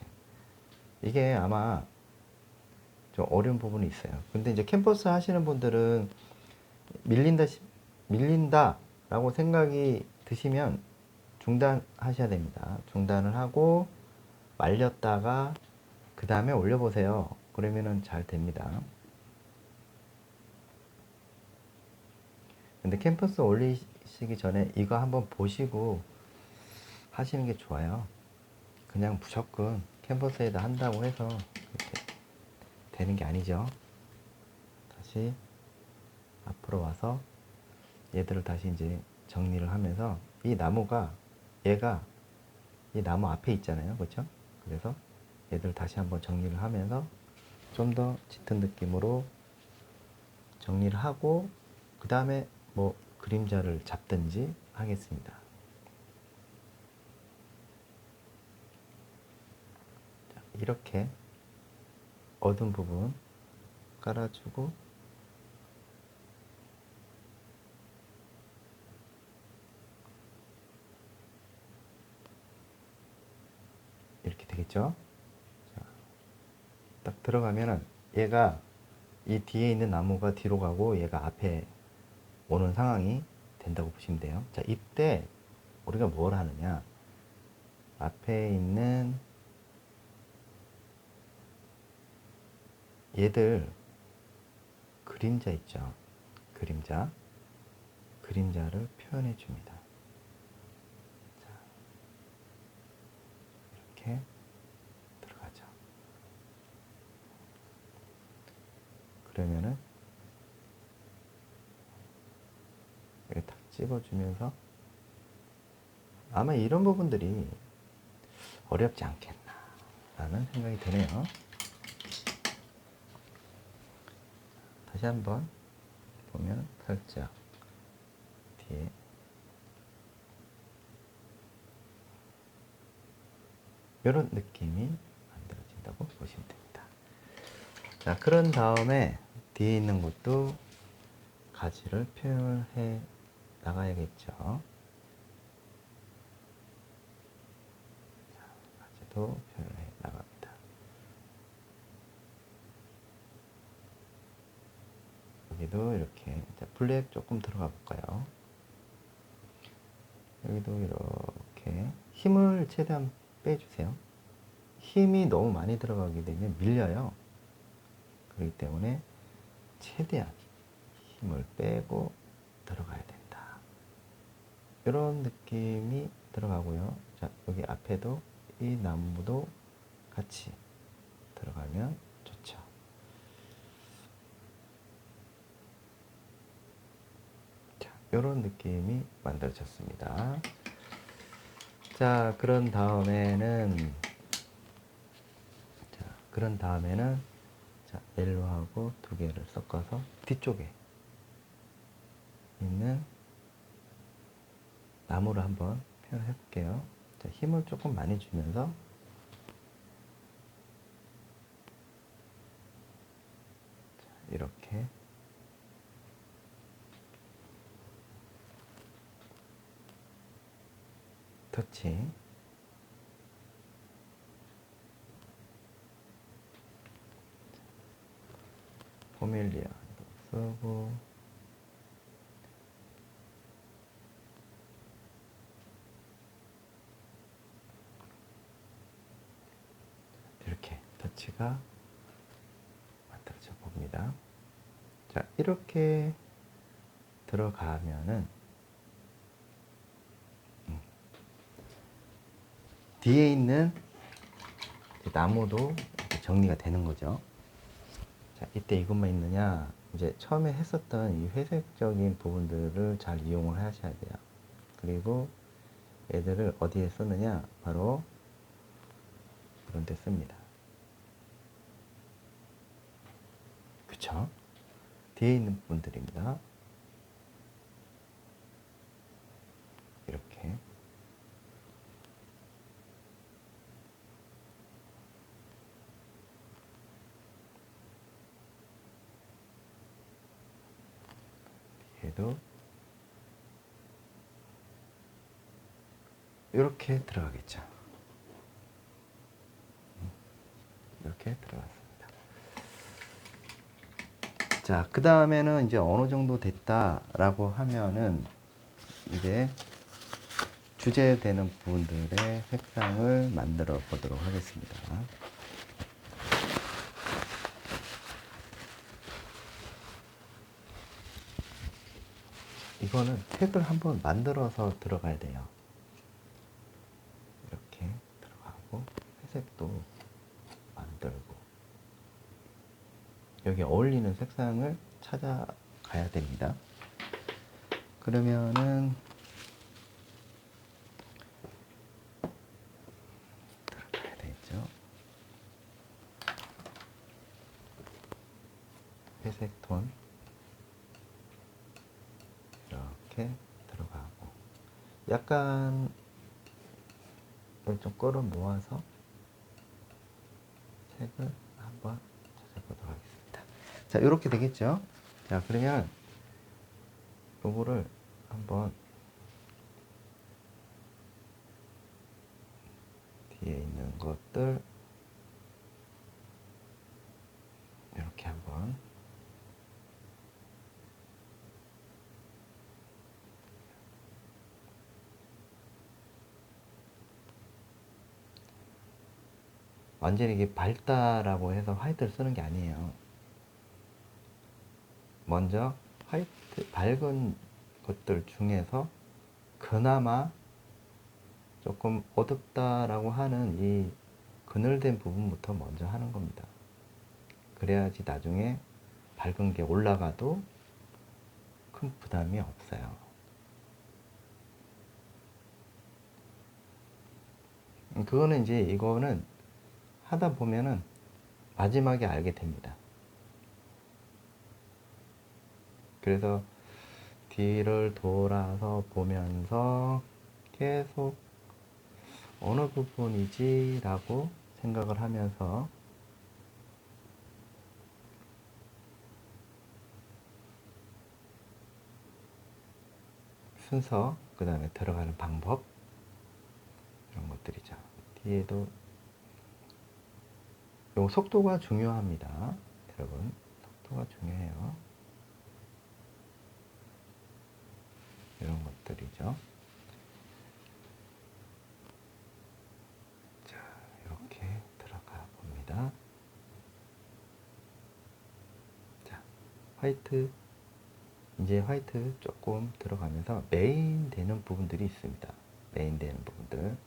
이게 아마 좀 어려운 부분이 있어요. 근데 이제 캠퍼스 하시는 분들은 밀린다라고 생각이 드시면 중단하셔야 됩니다. 중단을 하고 말렸다가 그 다음에 올려보세요. 그러면은 잘 됩니다. 근데 캠퍼스 올리시기 전에 이거 한번 보시고 하시는 게 좋아요. 그냥 무조건 캠퍼스에다 한다고 해서 이렇게 되는 게 아니죠. 다시 앞으로 와서 얘들을 다시 이제 정리를 하면서 이 나무가 얘가 이 나무 앞에 있잖아요. 그렇죠? 그래서 얘들 다시 한번 정리를 하면서 좀 더 짙은 느낌으로 정리를 하고 그 다음에 뭐 그림자를 잡든지 하겠습니다. 자, 이렇게 어두운 부분 깔아주고 이렇게 되겠죠? 자, 딱 들어가면은 얘가 이 뒤에 있는 나무가 뒤로 가고 얘가 앞에 오는 상황이 된다고 보시면 돼요. 자, 이때 우리가 뭘 하느냐? 앞에 있는 얘들 그림자 있죠? 그림자를 표현해 줍니다. 자, 이렇게 들어가죠. 그러면은 이렇게 탁 집어주면서 아마 이런 부분들이 어렵지 않겠나 라는 생각이 드네요. 다시 한번 보면 살짝 뒤에 이런 느낌이 만들어진다고 보시면 됩니다. 자, 그런 다음에 뒤에 있는 것도 가지를 표현해 나가야겠죠. 자, 가지도 표현해 나갑니다. 여기도 이렇게 블랙 조금 들어가 볼까요? 여기도 이렇게 힘을 최대한 빼주세요. 힘이 너무 많이 들어가게 되면 밀려요. 그렇기 때문에 최대한 힘을 빼고 들어가야 된다. 이런 느낌이 들어가고요. 자, 여기 앞에도 이 나무도 같이 들어가면 좋죠. 이런 느낌이 만들어졌습니다. 자, 그런 다음에는 자, 옐로우하고 두 개를 섞어서 뒤쪽에 있는 나무를 한번 표현해 볼게요. 자, 힘을 조금 많이 주면서 이렇게 터치, 포밀리아도 쓰고, 이렇게 터치가 만들어져 봅니다. 자, 이렇게 들어가면은 뒤에 있는 나무도 정리가 되는 거죠. 자, 이때 이것만 있느냐? 이제 처음에 했었던 이 회색적인 부분들을 잘 이용을 하셔야 돼요. 그리고 얘들을 어디에 쓰느냐? 바로 이런 데 씁니다. 그쵸? 뒤에 있는 부분들입니다. 이렇게. 뒤에도 이렇게 들어가겠죠. 이렇게 들어갔습니다. 자, 그 다음에는 이제 어느 정도 됐다라고 하면은 이제 주제되는 부분들의 색상을 만들어 보도록 하겠습니다. 이거는 색을 한번 만들어서 들어가야 돼요. 이렇게 들어가고 회색도 만들고 여기 어울리는 색상을 찾아가야 됩니다. 그러면은 들어가야 되겠죠. 회색 톤 이렇게 들어가고 약간 좀 끌어 모아서 색을 한번 찾아보도록 하겠습니다. 자, 이렇게 되겠죠. 자, 그러면 요거를 한번 뒤에 있는 것들 이렇게 한번 완전히 이게 밝다라고 해서 화이트를 쓰는 게 아니에요. 먼저 화이트 밝은 것들 중에서 그나마 조금 어둡다라고 하는 이 그늘된 부분부터 먼저 하는 겁니다. 그래야지 나중에 밝은 게 올라가도 큰 부담이 없어요. 그거는 이제 이거는 하다 보면은 마지막에 알게 됩니다. 그래서 뒤를 돌아서 보면서 계속 어느 부분이지 라고 생각을 하면서 순서, 그 다음에 들어가는 방법 이런 것들이죠. 뒤에도 요 속도가 중요합니다. 여러분, 속도가 중요해요. 이런 것들이죠. 자, 이렇게 들어가 봅니다. 자, 화이트, 이제 화이트 조금 들어가면서 메인 되는 부분들이 있습니다. 메인 되는 부분들.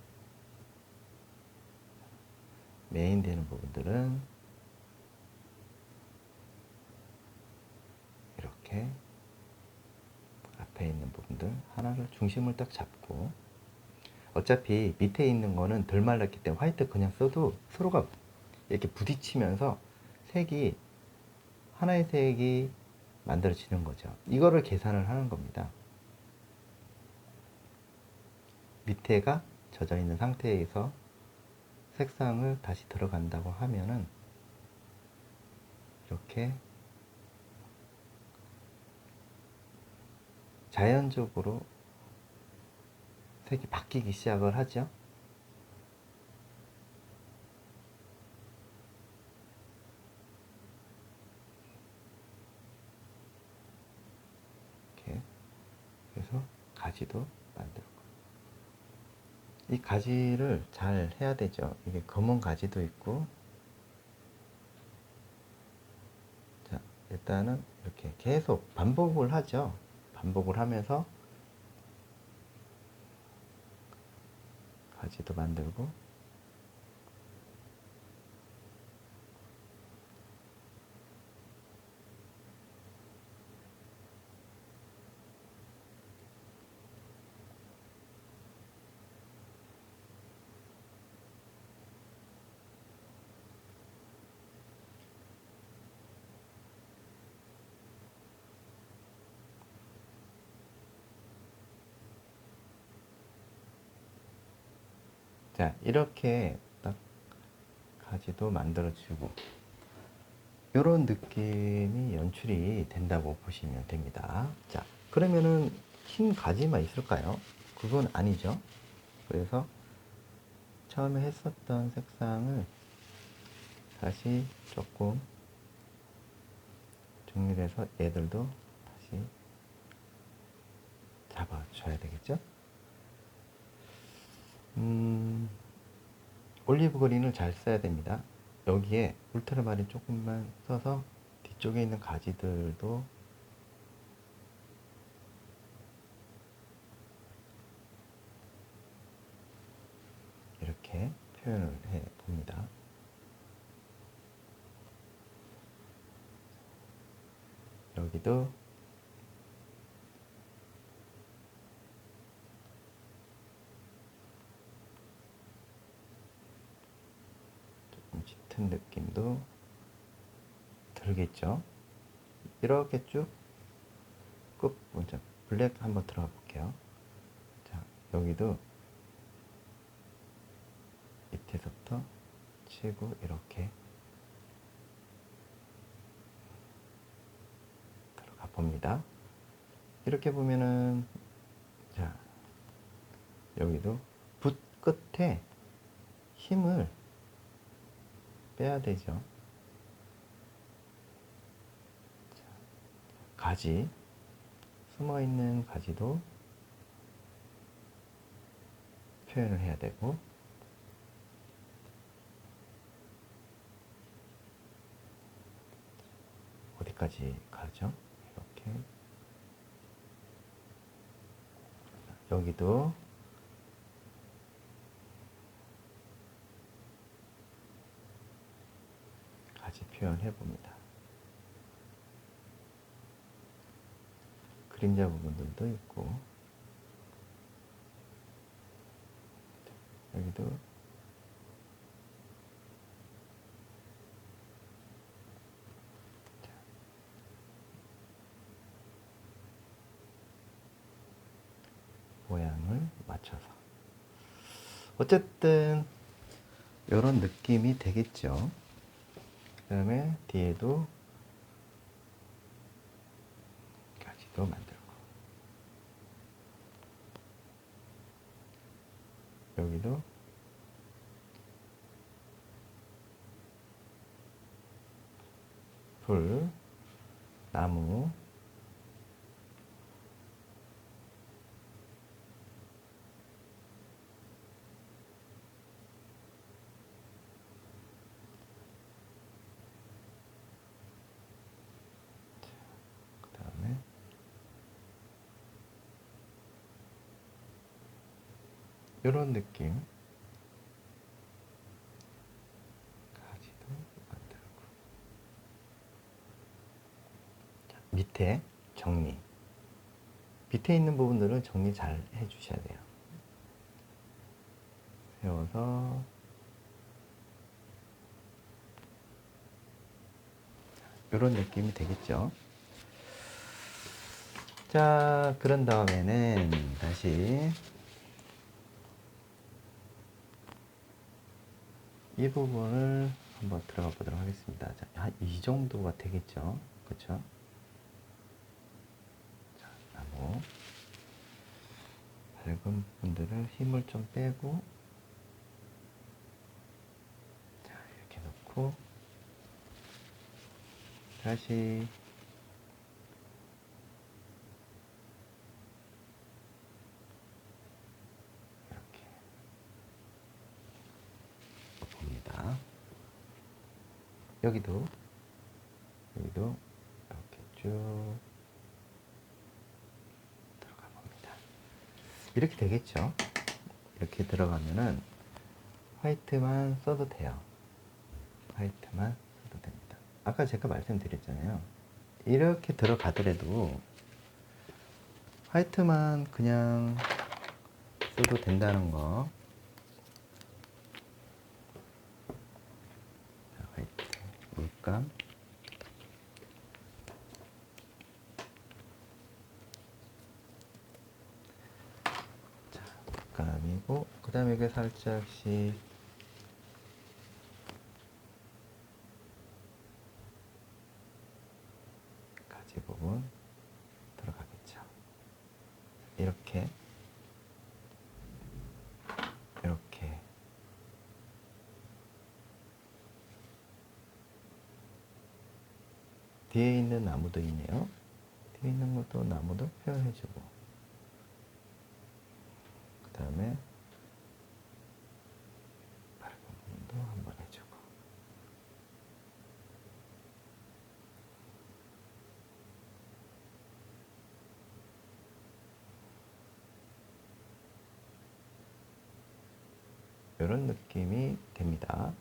메인 되는 부분들은 이렇게 옆에 있는 부분들 하나를 중심을 딱 잡고, 어차피 밑에 있는 거는 덜 말랐기 때문에 화이트 그냥 써도 서로가 이렇게 부딪히면서 색이, 하나의 색이 만들어지는 거죠. 이거를 계산을 하는 겁니다. 밑에가 젖어 있는 상태에서 색상을 다시 들어간다고 하면은 이렇게 자연적으로 색이 바뀌기 시작을 하죠. 이렇게. 그래서 가지도 만들고, 이 가지를 잘 해야 되죠. 이게 검은 가지도 있고. 자, 일단은 이렇게 계속 반복을 하죠. 반복을 하면서 가지도 만들고, 자, 이렇게 딱 가지도 만들어주고, 이런 느낌이 연출이 된다고 보시면 됩니다. 자, 그러면은 흰 가지만 있을까요? 그건 아니죠. 그래서 처음에 했었던 색상을 다시 조금 정리를 해서 얘들도 다시 잡아줘야 되겠죠? 올리브 그린을 잘 써야 됩니다. 여기에 울트라마린 조금만 써서 뒤쪽에 있는 가지들도 이렇게 표현을 해 봅니다. 여기도 조금 짙은 느낌도 들겠죠. 이렇게 쭉 끝 먼저 블랙 한번 들어가 볼게요. 자, 여기도 밑에서부터 치고 이렇게 들어가 봅니다. 이렇게 보면은, 자, 여기도 붓 끝에 힘을 빼야 되죠. 가지, 숨어 있는 가지도 표현을 해야 되고, 어디까지 가죠? 이렇게. 여기도 가지 표현해 봅니다. 그림자 부분들도 있고, 여기도 모양을 맞춰서, 어쨌든 이런 느낌이 되겠죠. 그 다음에 뒤에도 가지도 만들고, 여기도 풀, 나무, 그 다음에 이런 느낌, 가지도 만들고. 자, 밑에 정리. 밑에 있는 부분들은 정리 잘 해주셔야 돼요. 세워서 이런 느낌이 되겠죠. 자, 그런 다음에는 다시 이 부분을 한번 들어가 보도록 하겠습니다. 자, 한 이 정도가 되겠죠. 그렇죠? 자, 나무 밝은 부분들을 힘을 좀 빼고, 자, 이렇게 놓고 다시 이렇게 봅니다. 여기도 이렇게 쭉 들어가 봅니다. 이렇게 되겠죠. 이렇게 들어가면은 화이트만 써도 돼요. 화이트만 써도 됩니다. 아까 제가 말씀드렸잖아요. 이렇게 들어가더라도 화이트만 그냥 써도 된다는 거. 자, 화이트, 물감. 자, 물감이고, 그 다음에 이게 살짝씩 가지 부분 들어가겠죠. 이렇게 뒤에 있는 나무도 있네요. 뒤에 있는 것도 나무도 표현해주고, 그 다음에 밝은 부분도 한번 해주고, 이런 느낌이 됩니다.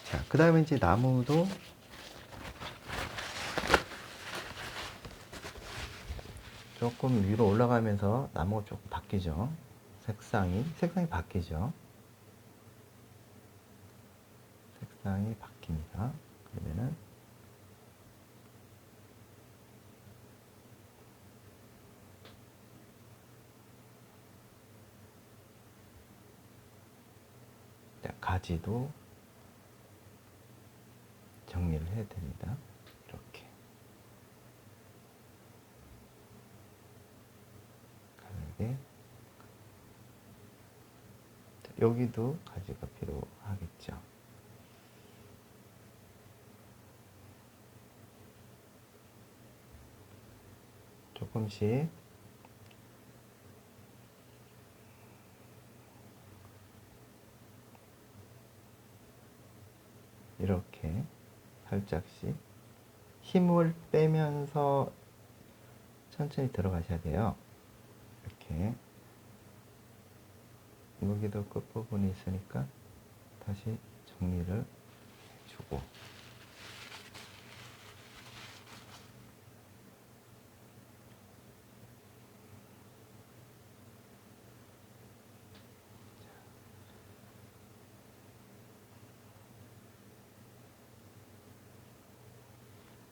자, 그 다음에 이제 나무도 조금 위로 올라가면서 나무가 조금 바뀌죠. 색상이 바뀌죠. 색상이 바뀝니다. 그러면은 가지도 정리를 해야 됩니다. 이렇게 가늘게. 여기도 가지가 필요하겠죠. 조금씩 이렇게 살짝씩 힘을 빼면서 천천히 들어가셔야 돼요. 이렇게 여기도 끝부분이 있으니까 다시 정리를 해주고,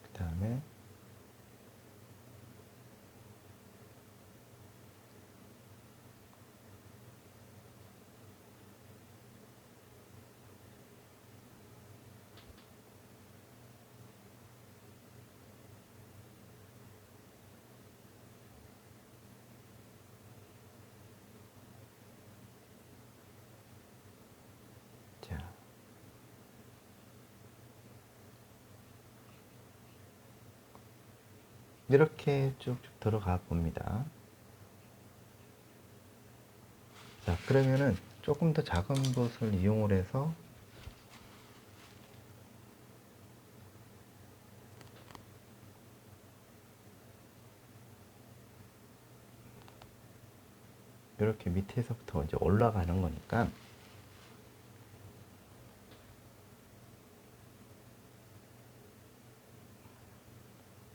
그 다음에 자, 이렇게 쭉쭉 들어가 봅니다. 자, 그러면은 조금 더 작은 것을 이용을 해서 이렇게 밑에서부터 이제 올라가는 거니까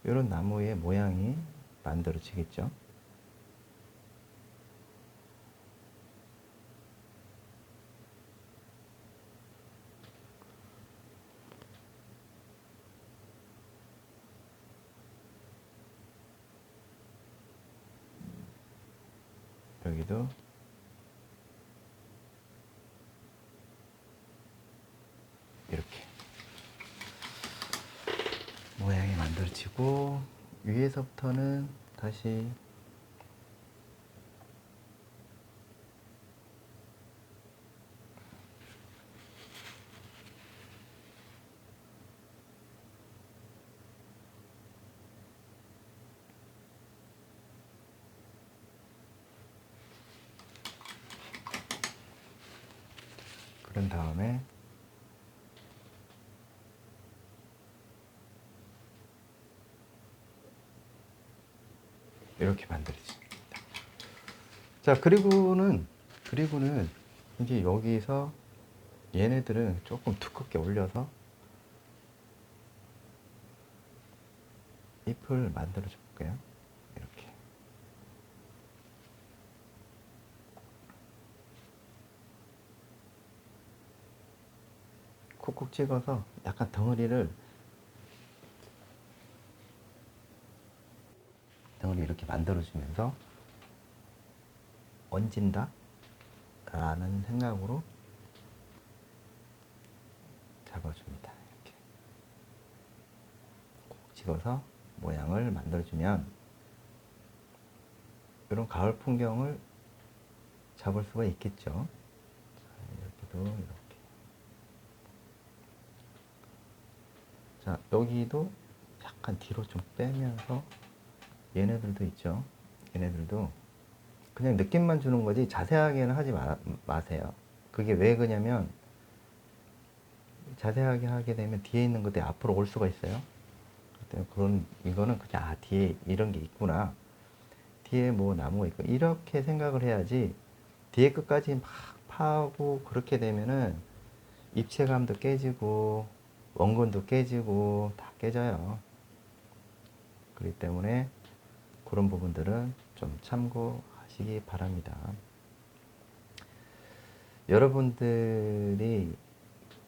이런 나무의 모양이 만들어지겠죠. 여기도 이렇게 모양이 만들어지고 위에서부터는 다시 그런 다음에 이렇게 만들어집니다. 자, 그리고는 이제 여기서 얘네들은 조금 두껍게 올려서 잎을 만들어 줘 볼게요. 이렇게. 콕콕 찍어서 약간 덩어리를 이렇게 만들어 주면서 얹은다 라는 생각으로 잡아줍니다. 이렇게 콕 찍어서 모양을 만들어주면 이런 가을 풍경을 잡을 수가 있겠죠. 자, 이렇게도 이렇게. 자, 여기도 약간 뒤로 좀 빼면서 얘네들도 있죠. 얘네들도 그냥 느낌만 주는 거지 자세하게는 하지 마세요. 그게 왜 그러냐면 자세하게 하게 되면 뒤에 있는 것들이 앞으로 올 수가 있어요. 이거는 그냥 뒤에 이런 게 있구나, 뒤에 뭐 나무가 있고 이렇게 생각을 해야지, 뒤에 끝까지 막 파고 그렇게 되면은 입체감도 깨지고 원근도 깨지고 다 깨져요. 그렇기 때문에 그런 부분들은 좀 참고하시기 바랍니다. 여러분들이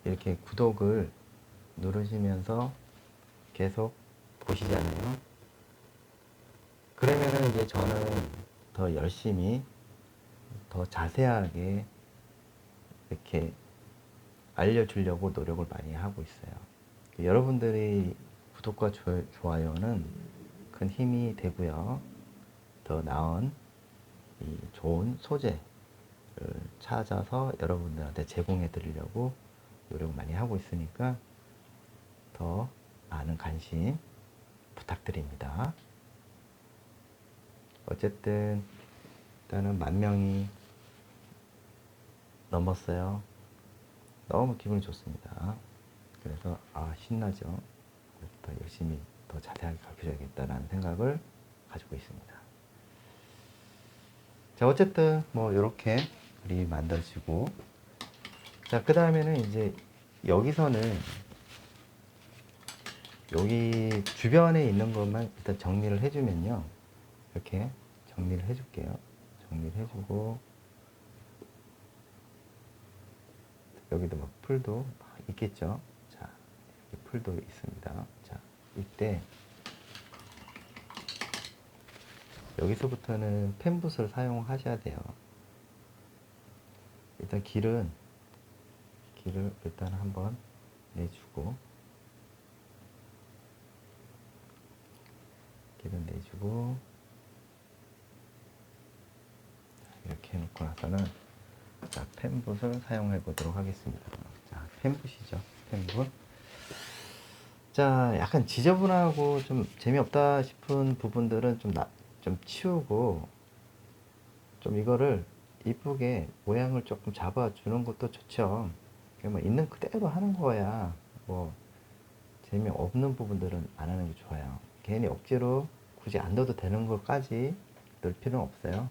이렇게 구독을 누르시면서 계속 보시잖아요. 그러면은 이제 저는 더 열심히 더 자세하게 이렇게 알려주려고 노력을 많이 하고 있어요. 여러분들의 구독과 좋아요는 큰 힘이 되고요. 더 나은 이 좋은 소재를 찾아서 여러분들한테 제공해 드리려고 노력을 많이 하고 있으니까 더 많은 관심 부탁드립니다. 어쨌든 일단은 10,000명이 넘었어요. 너무 기분이 좋습니다. 그래서 신나죠. 더 열심히 더 자세하게 가르쳐야겠다라는 생각을 가지고 있습니다. 자, 어쨌든 뭐 이렇게 그림이 만들어지고, 자, 그 다음에는 이제 여기서는 여기 주변에 있는 것만 일단 정리를 해주면요, 이렇게 정리를 해줄게요. 정리를 해주고, 여기도 막 풀도 막 있겠죠. 자, 여기 풀도 있습니다. 자, 이때 여기서부터는 펜붓을 사용하셔야 돼요. 일단 길을 일단 한번 내주고, 길을 내주고, 이렇게 해놓고 나서는 자, 펜붓을 사용해 보도록 하겠습니다. 자, 펜붓이죠. 펜붓. 자, 약간 지저분하고 좀 재미없다 싶은 부분들은 좀 치우고, 좀 이거를 이쁘게 모양을 조금 잡아주는 것도 좋죠. 뭐 있는 그대로 하는 거야. 뭐 재미없는 부분들은 안 하는 게 좋아요. 괜히 억지로 굳이 안 넣어도 되는 것까지 넣을 필요는 없어요.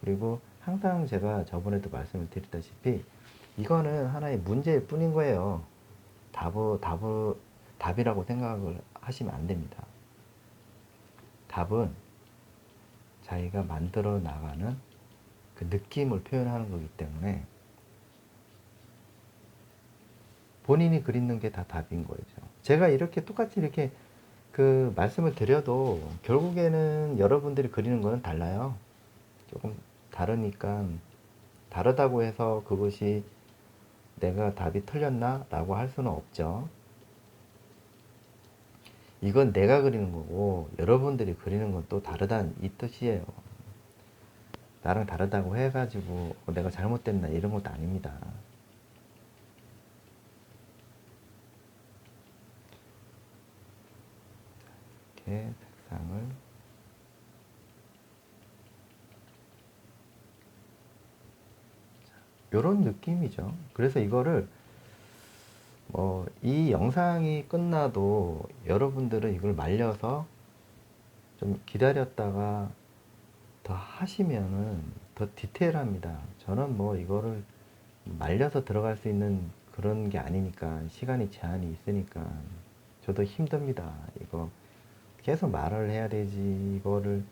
그리고 항상 제가 저번에도 말씀을 드렸다시피 이거는 하나의 문제일 뿐인 거예요. 답이라고 생각을 하시면 안 됩니다. 답은 자기가 만들어 나가는 그 느낌을 표현하는 거기 때문에 본인이 그리는 게 다 답인 거죠. 제가 이렇게 똑같이 이렇게 그 말씀을 드려도 결국에는 여러분들이 그리는 거는 달라요. 조금 다르니까 다르다고 해서 그것이 내가 답이 틀렸나? 라고 할 수는 없죠. 이건 내가 그리는 거고 여러분들이 그리는 건 또 다르다는 이 뜻이에요. 나랑 다르다고 해가지고 내가 잘못됐나 이런 것도 아닙니다. 이렇게 색상을 요런 느낌이죠. 그래서 이거를 이 영상이 끝나도 여러분들은 이걸 말려서 좀 기다렸다가 더 하시면은 더 디테일합니다. 저는 이거를 말려서 들어갈 수 있는 그런 게 아니니까 시간이 제한이 있으니까 저도 힘듭니다. 이거 계속 말을 해야 되지 이거를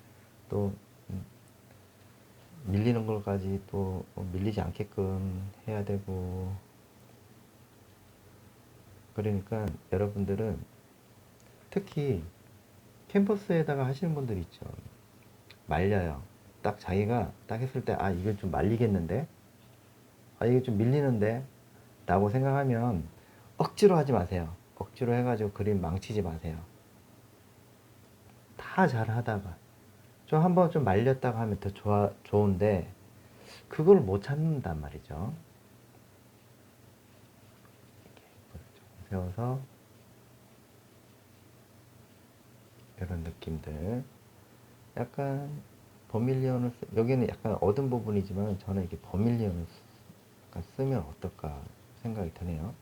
또 밀리는 걸까지 또 밀리지 않게끔 해야 되고 그러니까 여러분들은 특히 캔버스에다가 하시는 분들 있죠. 말려요. 딱 자기가 딱 했을 때 아 이건 좀 말리겠는데 아 이게 좀 밀리는데 라고 생각하면 억지로 하지 마세요. 억지로 해가지고 그림 망치지 마세요. 다 잘 하다가 좀 한번 좀 말렸다가 하면 더 좋은데 그걸 못 찾는단 말이죠. 세워서 이런 느낌들 약간 버밀리언을 여기는 약간 어두운 부분이지만 저는 이게 버밀리언을 약간 쓰면 어떨까 생각이 드네요.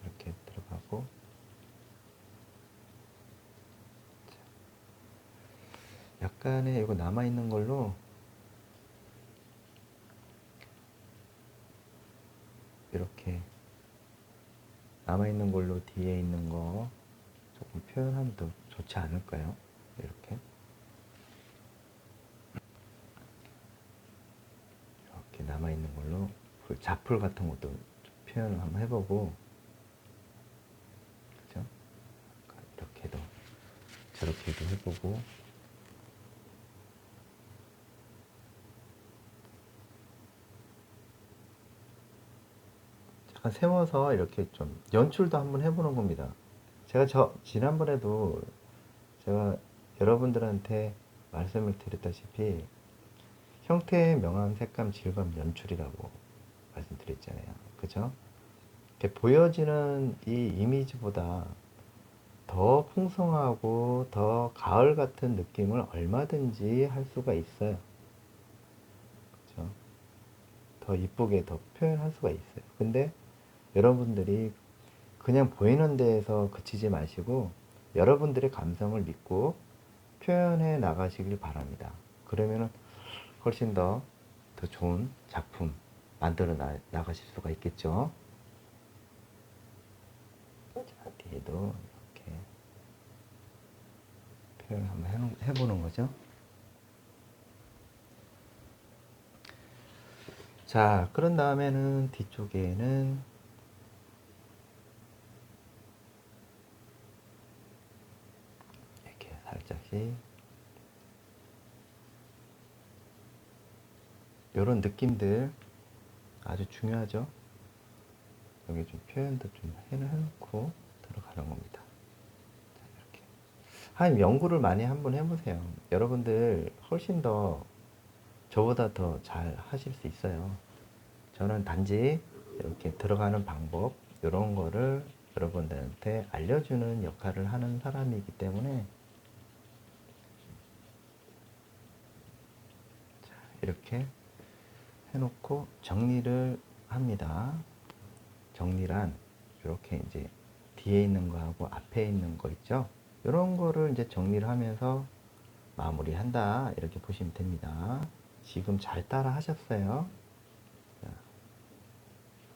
이렇게 들어가고 약간의 이거 남아있는 걸로 이렇게 남아있는 걸로 뒤에 있는 거 조금 표현하면 더 좋지 않을까요? 이렇게 이렇게 남아있는 걸로 자풀 같은 것도 좀 표현을 한번 해보고 그죠? 이렇게도 저렇게도 해보고 약간 세워서 이렇게 좀 연출도 한번 해보는 겁니다. 제가 지난번에도 제가 여러분들한테 말씀을 드렸다시피 형태, 명암, 색감, 질감, 연출이라고 말씀드렸잖아요. 그죠? 이렇게 보여지는 이 이미지보다 더 풍성하고 더 가을 같은 느낌을 얼마든지 할 수가 있어요. 그죠? 더 이쁘게 더 표현할 수가 있어요. 근데 여러분들이 그냥 보이는 데에서 그치지 마시고 여러분들의 감성을 믿고 표현해 나가시길 바랍니다. 그러면은 훨씬 더 좋은 작품 만들어 나가실 수가 있겠죠. 자, 뒤에도 이렇게 표현 한번 해보는 거죠. 자, 그런 다음에는 뒤쪽에는 이렇게 살짝씩 이런 느낌들 아주 중요하죠. 여기 좀 표현도 좀 해놓고 들어가는 겁니다. 자, 이렇게 한 연구를 많이 한번 해보세요. 여러분들 훨씬 더 저보다 더 잘 하실 수 있어요. 저는 단지 이렇게 들어가는 방법 이런 거를 여러분들한테 알려주는 역할을 하는 사람이기 때문에 자, 이렇게 해놓고 정리를 합니다. 정리란 이렇게 이제 뒤에 있는 거하고 앞에 있는 거 있죠. 이런 거를 이제 정리를 하면서 마무리한다 이렇게 보시면 됩니다. 지금 잘 따라 하셨어요. 자,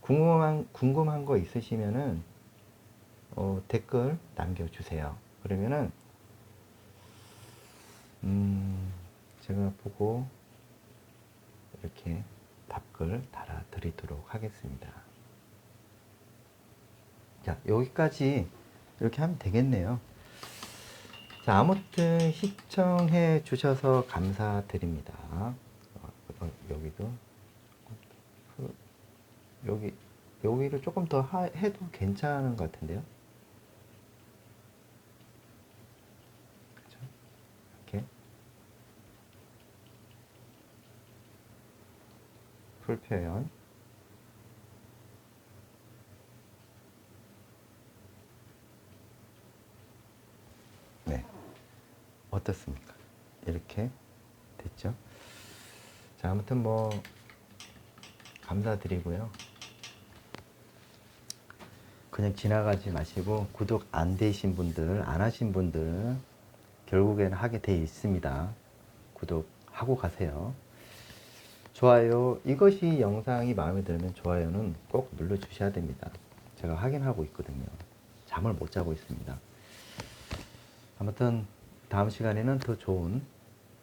궁금한 거 있으시면은 댓글 남겨주세요. 그러면은 제가 보고 이렇게 답글 달아드리도록 하겠습니다. 자, 여기까지 이렇게 하면 되겠네요. 자, 아무튼 시청해 주셔서 감사드립니다. 여기도 여기를 조금 더 해도 괜찮은 것 같은데요. 그렇죠? 이렇게 풀 표현. 네, 어떻습니까? 이렇게 됐죠? 자, 아무튼 뭐 감사드리고요. 그냥 지나가지 마시고 구독 안 되신 분들, 안 하신 분들 결국에는 하게 돼 있습니다. 구독하고 가세요. 좋아요, 이것이 영상이 마음에 들면 좋아요는 꼭 눌러 주셔야 됩니다. 제가 확인하고 있거든요. 잠을 못 자고 있습니다. 아무튼 다음 시간에는 더 좋은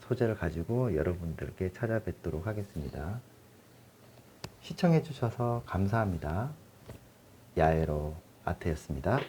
소재를 가지고 여러분들께 찾아뵙도록 하겠습니다. 시청해 주셔서 감사합니다. 야에로 아트였습니다.